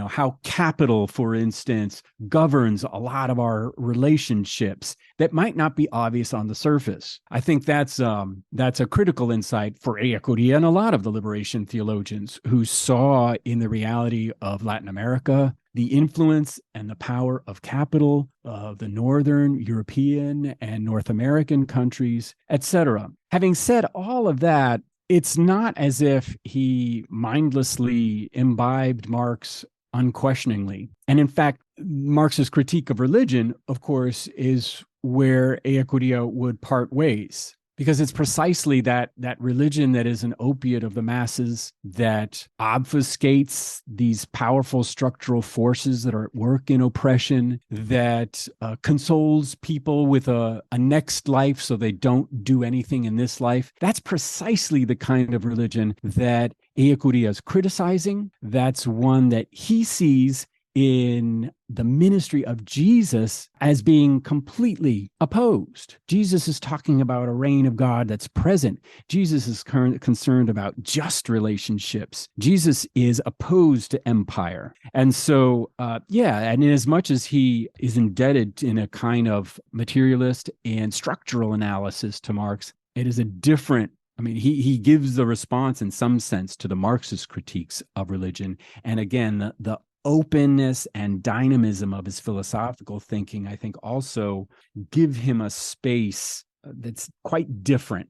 How capital, for instance, governs a lot of our relationships that might not be obvious on the surface. I think that's a critical insight for Ellacuría and a lot of the liberation theologians who saw in the reality of Latin America the influence and the power of capital of the Northern European and North American countries, etc. Having said all of that, it's not as if he mindlessly imbibed Marx unquestioningly. And in fact, Marx's critique of religion, of course, is where Ellacuría would part ways, because it's precisely that religion that is an opiate of the masses, that obfuscates these powerful structural forces that are at work in oppression, that consoles people with a next life so they don't do anything in this life. That's precisely the kind of religion that Ellacuría is criticizing. That's one that he sees in the ministry of Jesus as being completely opposed. Jesus is talking about a reign of God that's present. Jesus is concerned about just relationships. Jesus is opposed to empire. And so, and as much as he is indebted in a kind of materialist and structural analysis to Marx, it is a different he gives the response in some sense to the Marxist critiques of religion. And again, the openness and dynamism of his philosophical thinking, I think, also give him a space that's quite different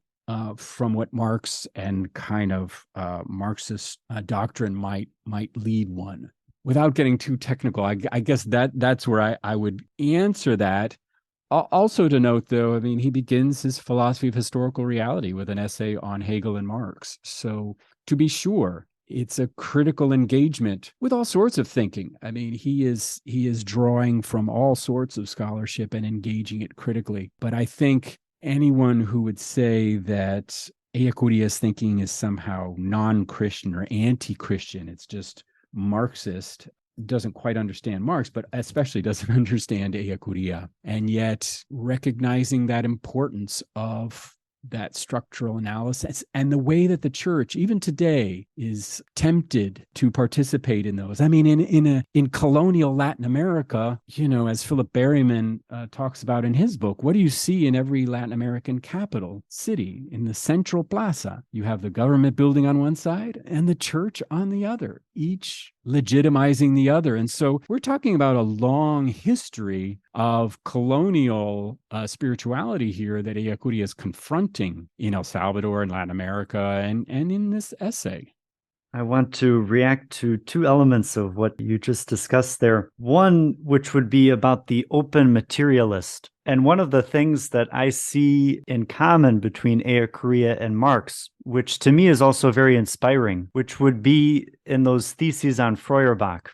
from what Marx and kind of Marxist doctrine might lead one. Without getting too technical, I guess that's where I would answer that. Also to note, though, he begins his philosophy of historical reality with an essay on Hegel and Marx. So to be sure, it's a critical engagement with all sorts of thinking. He is drawing from all sorts of scholarship and engaging it critically. But I think anyone who would say that Ellacuría's thinking is somehow non-Christian or anti-Christian, it's just Marxist, doesn't quite understand Marx, but especially doesn't understand Ellacuría. And yet recognizing that importance of that structural analysis and the way that the church, even today, is tempted to participate in those. In colonial Latin America, as Philip Berryman talks about in his book, what do you see in every Latin American capital city? In the central plaza, you have the government building on one side and the church on the other, each legitimizing the other. And so we're talking about a long history of colonial spirituality here that Ellacuría is confronting in El Salvador and Latin America and in this essay. I want to react to two elements of what you just discussed there. One, which would be about the open materialist. And one of the things that I see in common between Ellacuría and Marx, which to me is also very inspiring, which would be in those theses on Feuerbach.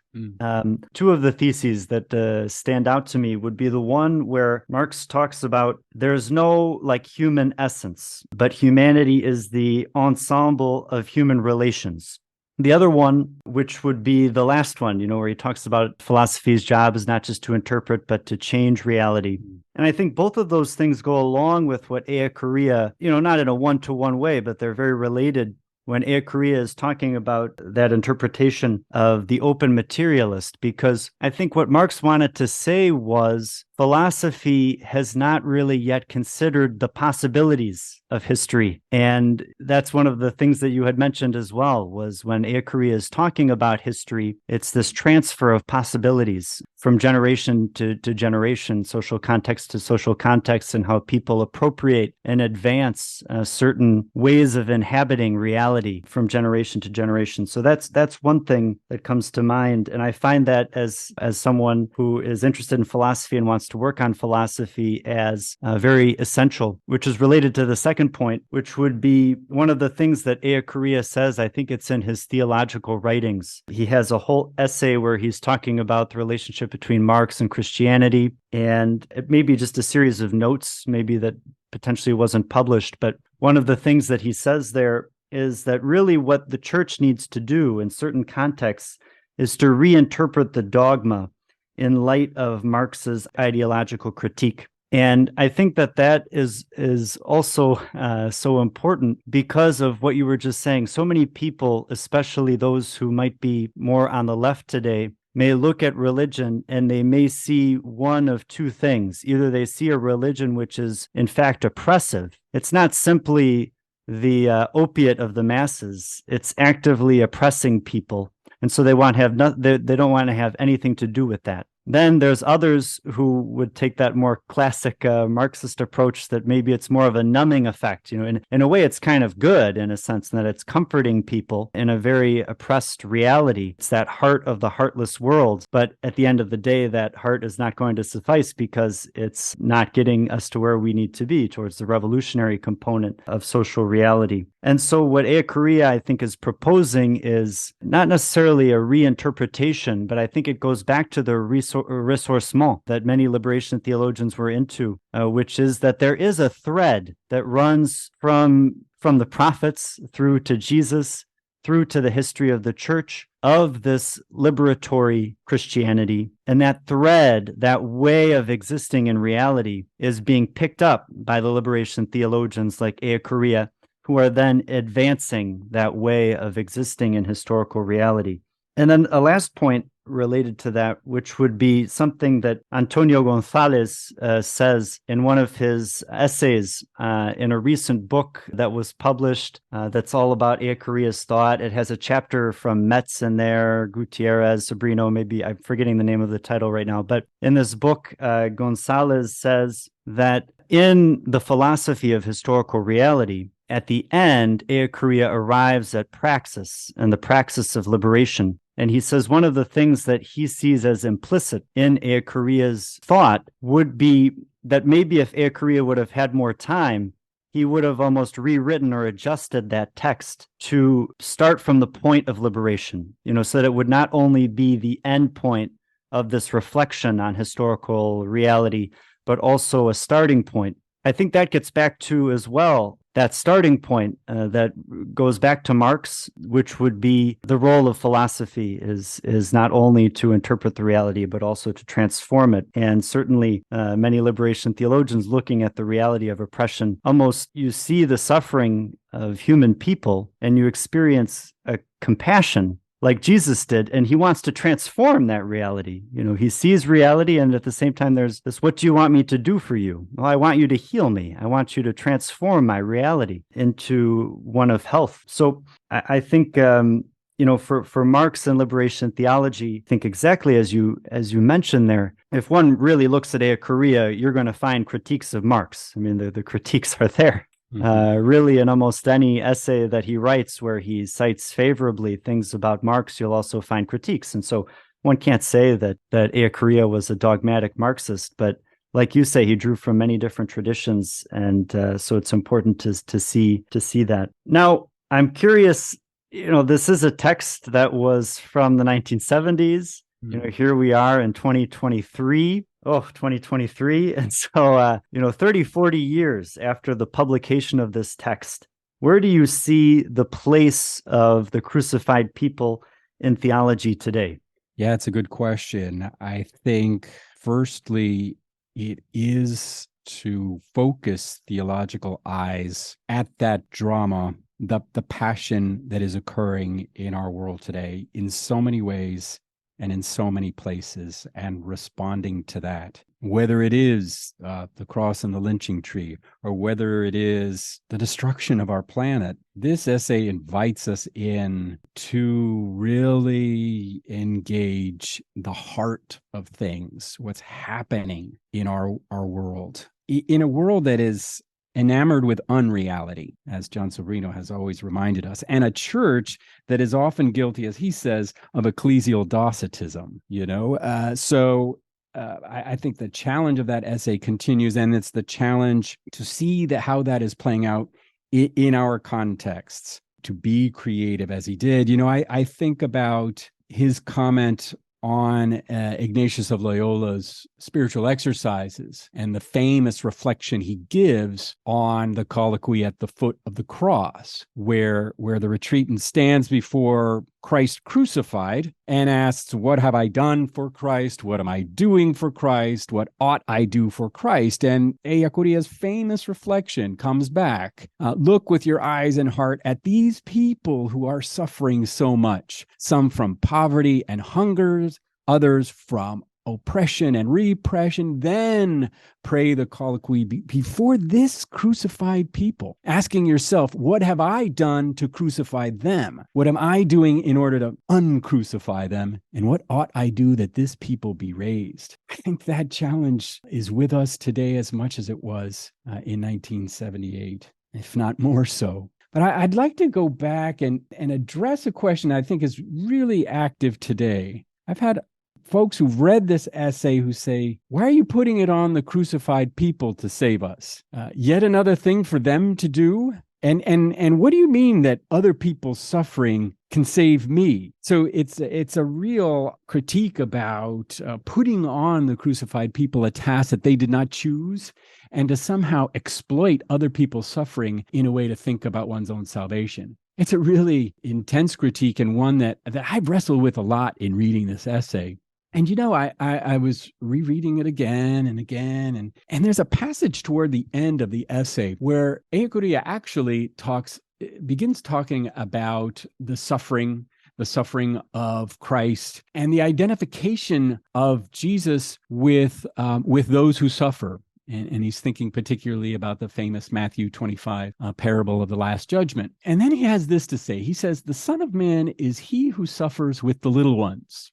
Two of the theses that stand out to me would be the one where Marx talks about there's no like human essence, but humanity is the ensemble of human relations. The other one, which would be the last one, where he talks about philosophy's job is not just to interpret, but to change reality. And I think both of those things go along with what Ellacuría, not in a one-to-one way, but they're very related when Ellacuría is talking about that interpretation of the open materialist, because I think what Marx wanted to say was philosophy has not really yet considered the possibilities of history. And that's one of the things that you had mentioned as well, was when Ellacuría is talking about history, it's this transfer of possibilities from generation to generation, social context to social context, and how people appropriate and advance certain ways of inhabiting reality from generation to generation. So that's one thing that comes to mind. And I find that as someone who is interested in philosophy and wants to work on philosophy as very essential, which is related to the second point, which would be one of the things that Ellacuría says. I think it's in his theological writings. He has a whole essay where he's talking about the relationship between Marx and Christianity, and it may be just a series of notes, maybe that potentially wasn't published. But one of the things that he says there is that really what the church needs to do in certain contexts is to reinterpret the dogma in light of Marx's ideological critique. And I think that is also so important because of what you were just saying. So many people, especially those who might be more on the left today, may look at religion and they may see one of two things. Either they see a religion which is in fact oppressive. It's not simply the opiate of the masses. It's actively oppressing people. And so they don't want to have anything to do with that. Then there's others who would take that more classic Marxist approach that maybe it's more of a numbing effect. In a way, it's kind of good in a sense that it's comforting people in a very oppressed reality. It's that heart of the heartless world. But at the end of the day, that heart is not going to suffice because it's not getting us to where we need to be towards the revolutionary component of social reality. And so what Ellacuría, I think, is proposing is not necessarily a reinterpretation, but I think it goes back to the ressourcement that many liberation theologians were into, which is that there is a thread that runs from the prophets through to Jesus, through to the history of the church, of this liberatory Christianity. And that thread, that way of existing in reality, is being picked up by the liberation theologians like Ellacuría, who are then advancing that way of existing in historical reality. And then a last point related to that, which would be something that Antonio Gonzalez says in one of his essays in a recent book that was published that's all about Ellacuría's thought. It has a chapter from Metz in there, Gutierrez, Sobrino, maybe I'm forgetting the name of the title right now. But in this book, Gonzalez says that in the philosophy of historical reality, at the end, Ellacuría arrives at praxis and the praxis of liberation. And he says one of the things that he sees as implicit in Ellacuría's thought would be that maybe if Ellacuría would have had more time, he would have almost rewritten or adjusted that text to start from the point of liberation, so that it would not only be the end point of this reflection on historical reality, but also a starting point. I think that gets back to as well that starting point that goes back to Marx, which would be the role of philosophy is not only to interpret the reality, but also to transform it. And certainly many liberation theologians looking at the reality of oppression, almost you see the suffering of human people and you experience a compassion like Jesus did, and he wants to transform that reality. He sees reality, and at the same time, there's this, what do you want me to do for you? Well, I want you to heal me. I want you to transform my reality into one of health. So I think, for Marx and liberation theology, I think exactly as you mentioned there, if one really looks at Ellacuría, you're going to find critiques of Marx. I mean, the critiques are there. Really, in almost any essay that he writes where he cites favorably things about Marx, you'll also find critiques. And so one can't say that Ellacuría was a dogmatic Marxist, but like you say, he drew from many different traditions, and so it's important to see that. Now, I'm curious. This is a text that was from the 1970s. Here we are in 2023. Oh, 2023. And so, 30, 40 years after the publication of this text, where do you see the place of the crucified people in theology today? Yeah, it's a good question. I think, firstly, it is to focus theological eyes at that drama, the passion that is occurring in our world today in so many ways and in so many places, and responding to that, whether it is the cross and the lynching tree, or whether it is the destruction of our planet. This essay invites us in to really engage the heart of things, what's happening in our world, in a world that is enamored with unreality, as John Sobrino has always reminded us, and a church that is often guilty, as he says, of ecclesial Docetism, I think the challenge of that essay continues, and it's the challenge to see how that is playing out in our contexts, to be creative as he did. I think about his comment on Ignatius of Loyola's spiritual exercises and the famous reflection he gives on the colloquy at the foot of the cross, where the retreatant stands before Christ crucified and asks, what have I done for Christ? What am I doing for Christ? What ought I do for Christ? And Ellacuría's famous reflection comes back. Look with your eyes and heart at these people who are suffering so much, some from poverty and hunger, others from oppression and repression. Then pray the colloquy before this crucified people, asking yourself, what have I done to crucify them? What am I doing in order to uncrucify them? And what ought I do that this people be raised? I think that challenge is with us today as much as it was in 1978, if not more so. But I'd like to go back and address a question I think is really active today. I've had folks who've read this essay who say, why are you putting it on the crucified people to save us? Yet another thing for them to do? And what do you mean that other people's suffering can save me? So it's a real critique about putting on the crucified people a task that they did not choose, and to somehow exploit other people's suffering in a way to think about one's own salvation. It's a really intense critique, and one that I've wrestled with a lot in reading this essay. And, I was rereading it again and again. And there's a passage toward the end of the essay where Ellacuría actually begins talking about the suffering of Christ and the identification of Jesus with those who suffer. And he's thinking particularly about the famous Matthew 25 parable of the Last Judgment. And then he has this to say. He says, the Son of Man is he who suffers with the little ones.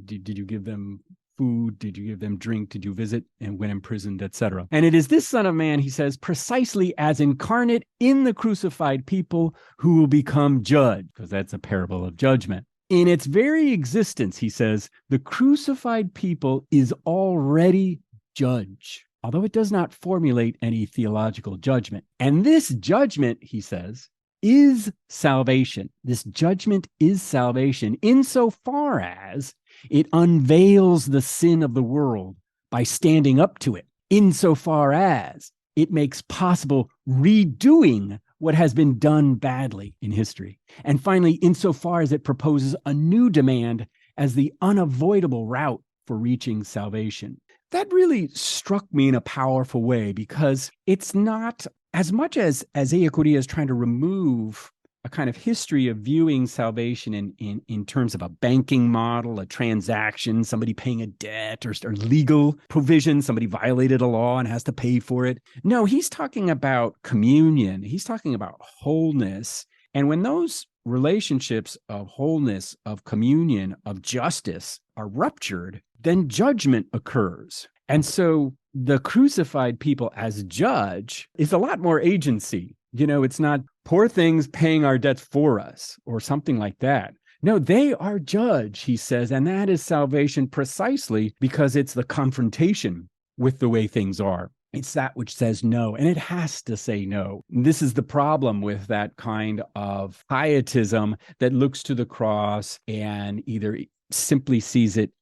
Did you give them food? Did you give them drink? Did you visit and when imprisoned, etc.? And it is this Son of Man, he says, precisely as incarnate in the crucified people who will become judged, because that's a parable of judgment. In its very existence, he says, the crucified people is already judge, although it does not formulate any theological judgment. And this judgment, he says, is salvation. This judgment is salvation insofar as it unveils the sin of the world by standing up to it, insofar as it makes possible redoing what has been done badly in history. And finally, insofar as it proposes a new demand as the unavoidable route for reaching salvation. That really struck me in a powerful way, because it's not as much as Ellacuría is trying to remove a kind of history of viewing salvation in terms of a banking model, a transaction, somebody paying a debt, or legal provision, somebody violated a law and has to pay for it. No, he's talking about communion. He's talking about wholeness And when those relationships of wholeness, of communion, of justice are ruptured, then judgment occurs. And so the crucified people as judge is a lot more agency. It's not poor things paying our debts for us or something like that. No, they are judge, he says, and that is salvation precisely because it's the confrontation with the way things are. It's that which says no, and it has to say no. This is the problem with that kind of pietism that looks to the cross and either simply sees it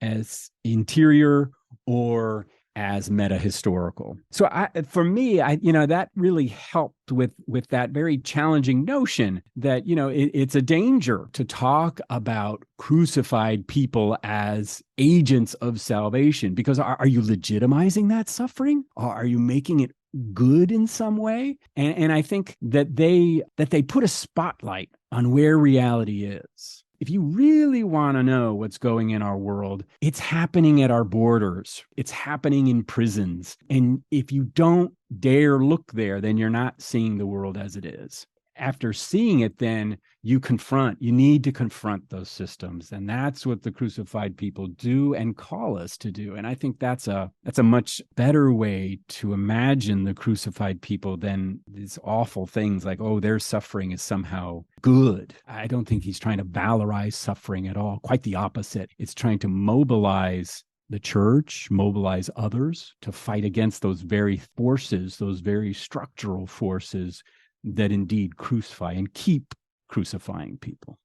as interior or as meta-historical. So for me, that really helped with that very challenging notion that, it's a danger to talk about crucified people as agents of salvation, because are you legitimizing that suffering? Or are you making it good in some way? And I think that they put a spotlight on where reality is. If you really want to know what's going in our world, it's happening at our borders. It's happening in prisons. And if you don't dare look there, then you're not seeing the world as it is. After seeing it, then you need to confront those systems. And that's what the crucified people do and call us to do. And I think that's a much better way to imagine the crucified people than these awful things like, oh, their suffering is somehow good. I don't think he's trying to valorize suffering at all. Quite the opposite. It's trying to mobilize the church, mobilize others to fight against those very forces, those very structural forces that indeed crucify and keep crucifying people.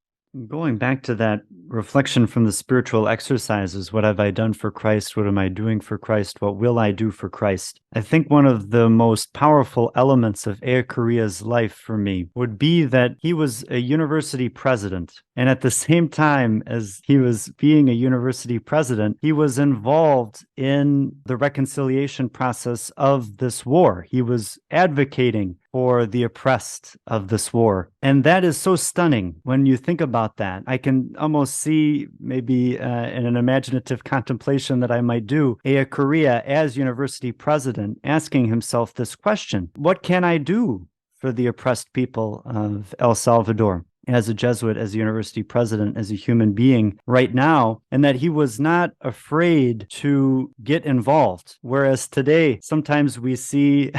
Going back to that reflection from the spiritual exercises, what have I done for Christ? What am I doing for Christ? What will I do for Christ? I think one of the most powerful elements of Ellacuría's life for me would be that he was a university president. And at the same time as he was being a university president, he was involved in the reconciliation process of this war. He was advocating for the oppressed of this war. And that is so stunning when you think about that. I can almost see maybe in an imaginative contemplation that I might do, Ellacuría as university president asking himself this question: what can I do for the oppressed people of El Salvador? As a Jesuit, as a university president, as a human being right now, and that he was not afraid to get involved. Whereas today, sometimes we see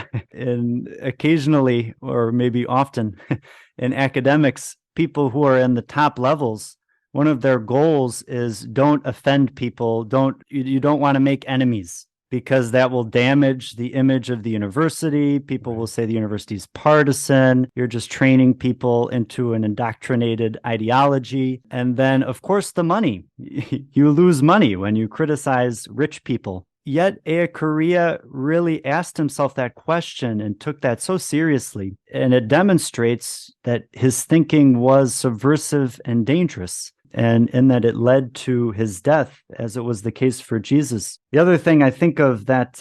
occasionally, or maybe often in academics, people who are in the top levels, one of their goals is don't offend people, you don't want to make enemies, because that will damage the image of the university. People will say the university is partisan. You're just training people into an indoctrinated ideology. And then, of course, the money. You lose money when you criticize rich people. Yet Ellacuría really asked himself that question and took that so seriously. And it demonstrates that his thinking was subversive and dangerous, and in that it led to his death, as it was the case for Jesus. The other thing I think of that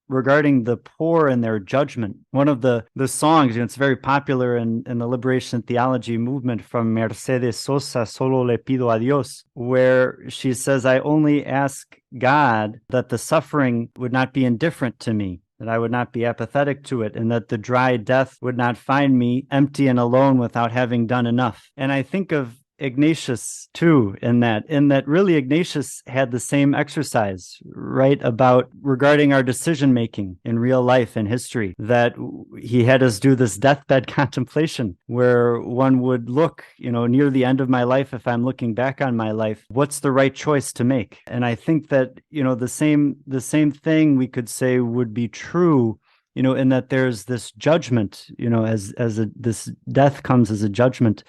regarding the poor and their judgment, one of the songs, it's very popular in the liberation theology movement from Mercedes Sosa, Solo le pido a Dios, where she says, I only ask God that the suffering would not be indifferent to me, that I would not be apathetic to it, and that the dry death would not find me empty and alone without having done enough. And I think of Ignatius too, in that really Ignatius had the same exercise, right, regarding our decision making in real life and history, that he had us do this deathbed contemplation where one would look, near the end of my life, if I'm looking back on my life, what's the right choice to make? And I think that, the same thing we could say would be true, in that there's this judgment, this death comes as a judgment.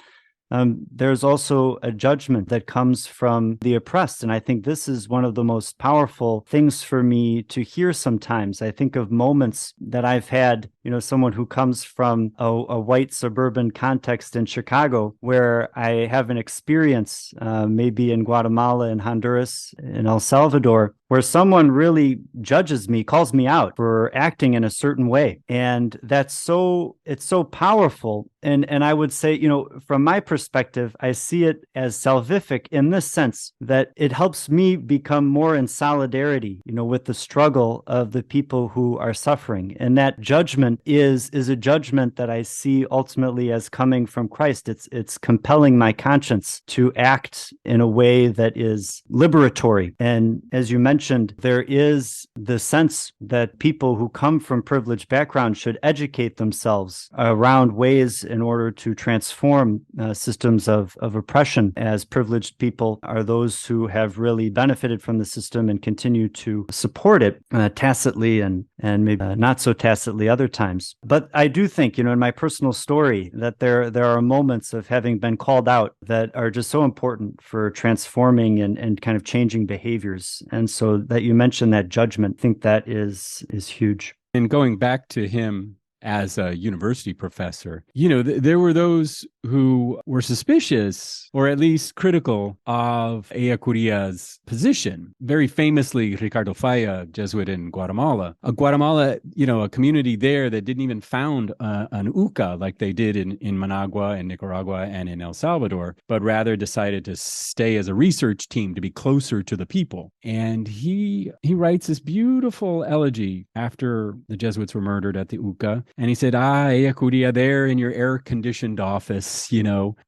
There's also a judgment that comes from the oppressed. And I think this is one of the most powerful things for me to hear sometimes. I think of moments that I've had, someone who comes from a white suburban context in Chicago, where I have an experience, maybe in Guatemala, in Honduras, in El Salvador, where someone really judges me, calls me out for acting in a certain way. And it's so powerful. And I would say, from my perspective, I see it as salvific in this sense, that it helps me become more in solidarity, with the struggle of the people who are suffering. And that judgment judgment is a judgment that I see ultimately as coming from Christ. It's compelling my conscience to act in a way that is liberatory. And as you mentioned, there is the sense that people who come from privileged backgrounds should educate themselves around ways in order to transform systems of oppression, as privileged people are those who have really benefited from the system and continue to support it tacitly and maybe not so tacitly other times. But I do think, in my personal story, that there are moments of having been called out that are just so important for transforming and kind of changing behaviors. And so that you mentioned that judgment, I think that is huge. And going back to him as a university professor, there were those who were suspicious or at least critical of Ellacuría's position. Very famously, Ricardo Falla, Jesuit in Guatemala. Guatemala, a community there that didn't even found an UCA like they did in Managua and Nicaragua and in El Salvador, but rather decided to stay as a research team to be closer to the people. And he writes this beautiful elegy after the Jesuits were murdered at the UCA. And he said, Ellacuría, there in your air-conditioned office,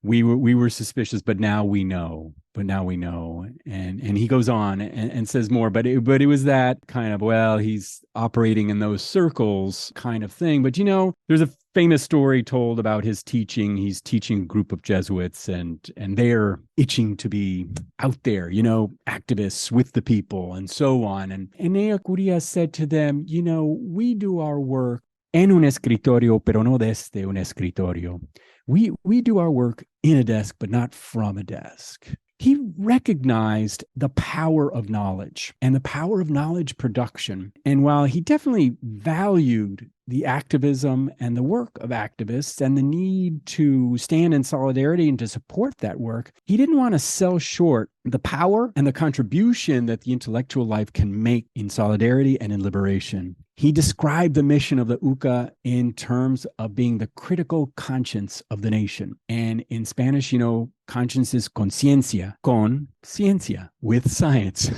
we were suspicious, but now we know. And he goes on and says more, but it was that kind of, he's operating in those circles kind of thing. But, there's a famous story told about his teaching. He's teaching a group of Jesuits and they're itching to be out there, activists with the people and so on. And Ellacuría said to them, we do our work en un escritorio, pero no desde un escritorio. We do our work in a desk, but not from a desk. He recognized the power of knowledge and the power of knowledge production. And while he definitely valued the activism and the work of activists and the need to stand in solidarity and to support that work, he didn't want to sell short the power and the contribution that the intellectual life can make in solidarity and in liberation. He described the mission of the UCA in terms of being the critical conscience of the nation. And in Spanish, conscience is conciencia, con ciencia, with science.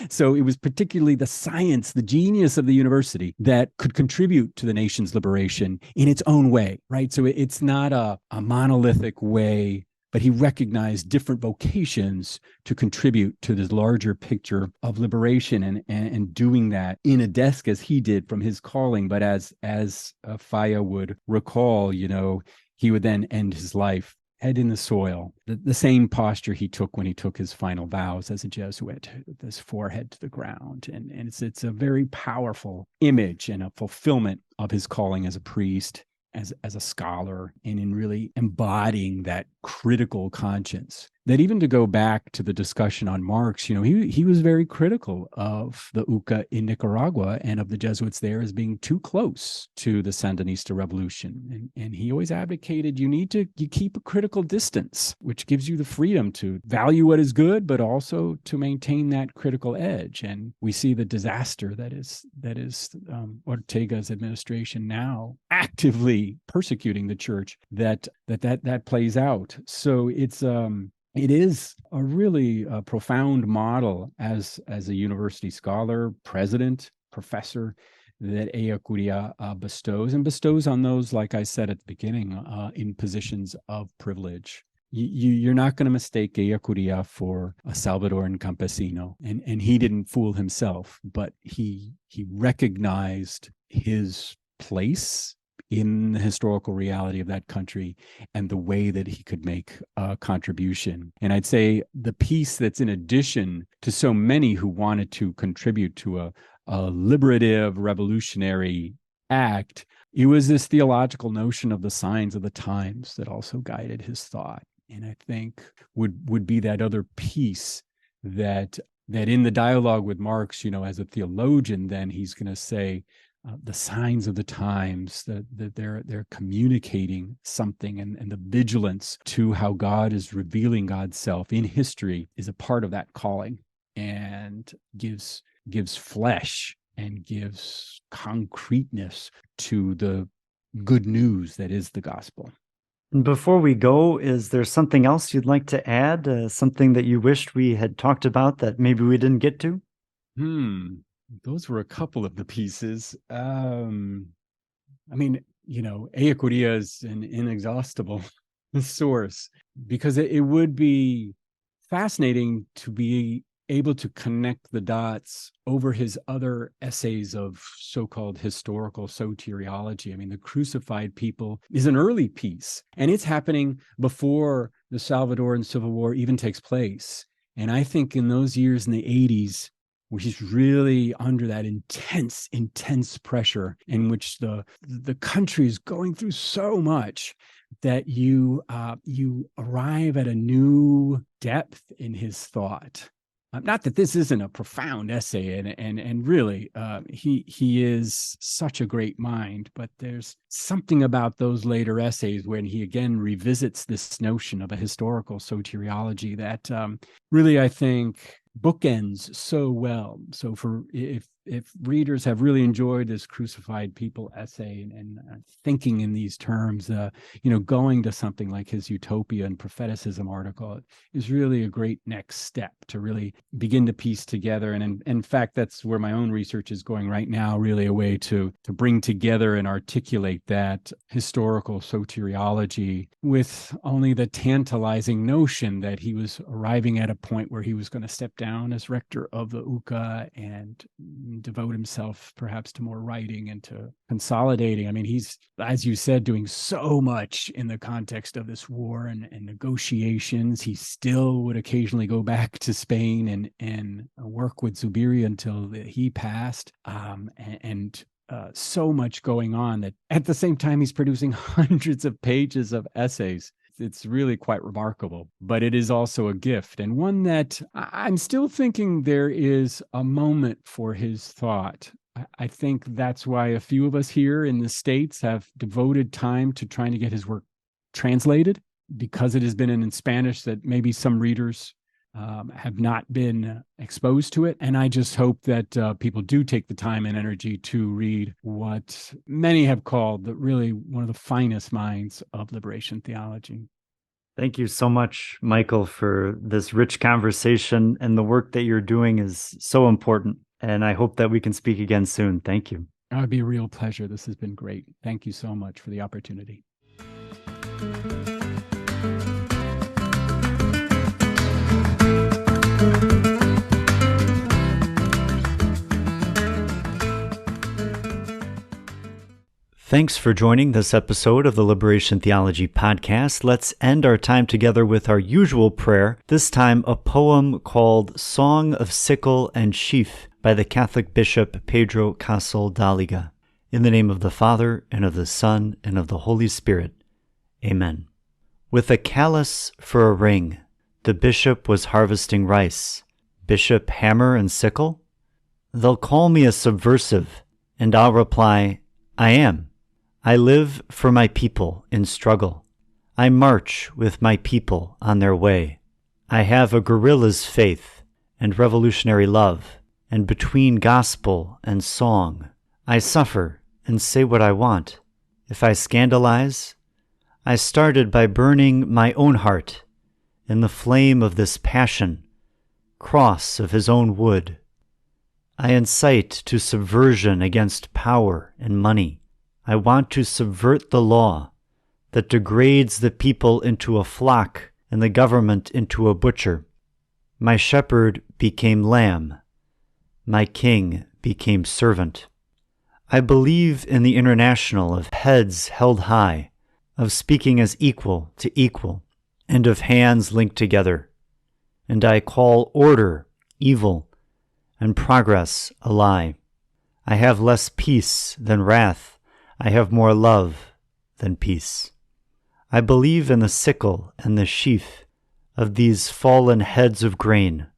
So it was particularly the science, the genius of the university that could contribute to the nation's liberation in its own way, right? So it's not a monolithic way, but he recognized different vocations to contribute to this larger picture of liberation and doing that in a desk as he did from his calling. But as Falla would recall, he would then end his life head in the soil, the same posture he took when he took his final vows as a Jesuit, with his forehead to the ground. And it's a very powerful image and a fulfillment of his calling as a priest, as a scholar, and in really embodying that critical conscience. That even to go back to the discussion on Marx, he was very critical of the UCA in Nicaragua and of the Jesuits there as being too close to the Sandinista revolution. And he always advocated you keep a critical distance, which gives you the freedom to value what is good, but also to maintain that critical edge. And we see the disaster that is Ortega's administration now actively persecuting the church that plays out. So it is a really profound model as a university scholar, president, professor that Ellacuría bestows on those, like I said at the beginning, in positions of privilege. You're not going to mistake Ellacuría for a Salvadoran campesino, and he didn't fool himself, but he recognized his place in the historical reality of that country and the way that he could make a contribution. And I'd say the piece that's in addition to so many who wanted to contribute to a liberative, revolutionary act, it was this theological notion of the signs of the times that also guided his thought. And I think would be that other piece that in the dialogue with Marx, as a theologian, then he's going to say, the signs of the times, that they're communicating something, and the vigilance to how God is revealing God's self in history is a part of that calling, and gives flesh and gives concreteness to the good news that is the gospel. Before we go, is there something else you'd like to add? Something that you wished we had talked about that maybe we didn't get to? Those were a couple of the pieces. I mean, Ellacuría is an inexhaustible source, because it would be fascinating to be able to connect the dots over his other essays of so-called historical soteriology. I mean, The Crucified People is an early piece, and it's happening before the Salvadoran Civil War even takes place. And I think in those years in the 80s, where he's really under that intense pressure, in which the country is going through so much, that you arrive at a new depth in his thought. Not that this isn't a profound essay, and really, he is such a great mind, but there's something about those later essays when he again revisits this notion of a historical soteriology that really, I think, bookends so well. So if readers have really enjoyed this Crucified People essay and thinking in these terms, going to something like his Utopia and Propheticism article is really a great next step to really begin to piece together. And in fact, that's where my own research is going right now, really a way to bring together and articulate that historical soteriology with only the tantalizing notion that he was arriving at a point where he was going to step down as rector of the UCA and devote himself perhaps to more writing and to consolidating. I mean, he's, as you said, doing so much in the context of this war and negotiations. He still would occasionally go back to Spain and work with Zubiria until he passed. So much going on that at the same time he's producing hundreds of pages of essays. It's really quite remarkable, but it is also a gift, and one that I'm still thinking there is a moment for his thought. I think that's why a few of us here in the States have devoted time to trying to get his work translated, because it has been in Spanish that maybe some readers have not been exposed to it. And I just hope that people do take the time and energy to read what many have called really one of the finest minds of liberation theology. Thank you so much, Michael, for this rich conversation. And the work that you're doing is so important. And I hope that we can speak again soon. Thank you. It would be a real pleasure. This has been great. Thank you so much for the opportunity. Thanks for joining this episode of the Liberation Theology Podcast. Let's end our time together with our usual prayer, this time a poem called Song of Sickle and Sheaf by the Catholic Bishop Pedro Casal Daliga. In the name of the Father, and of the Son, and of the Holy Spirit. Amen. With a callus for a ring, the bishop was harvesting rice. Bishop, hammer, and sickle? They'll call me a subversive, and I'll reply, I am. I live for my people in struggle. I march with my people on their way. I have a guerrilla's faith and revolutionary love, and between gospel and song, I suffer and say what I want. If I scandalize, I started by burning my own heart in the flame of this passion, cross of his own wood. I incite to subversion against power and money. I want to subvert the law that degrades the people into a flock and the government into a butcher. My shepherd became lamb. My king became servant. I believe in the international of heads held high, of speaking as equal to equal, and of hands linked together. And I call order evil, and progress a lie. I have less peace than wrath. I have more love than peace. I believe in the sickle and the sheaf of these fallen heads of grain,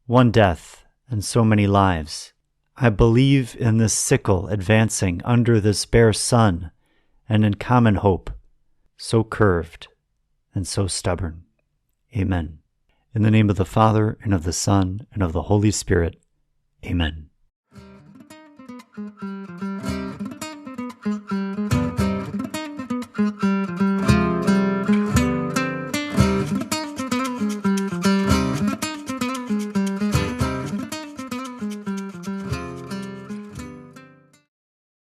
one death and so many lives. I believe in this sickle advancing under this bare sun, and in common hope, so curved and so stubborn. Amen. In the name of the Father, and of the Son, and of the Holy Spirit. Amen.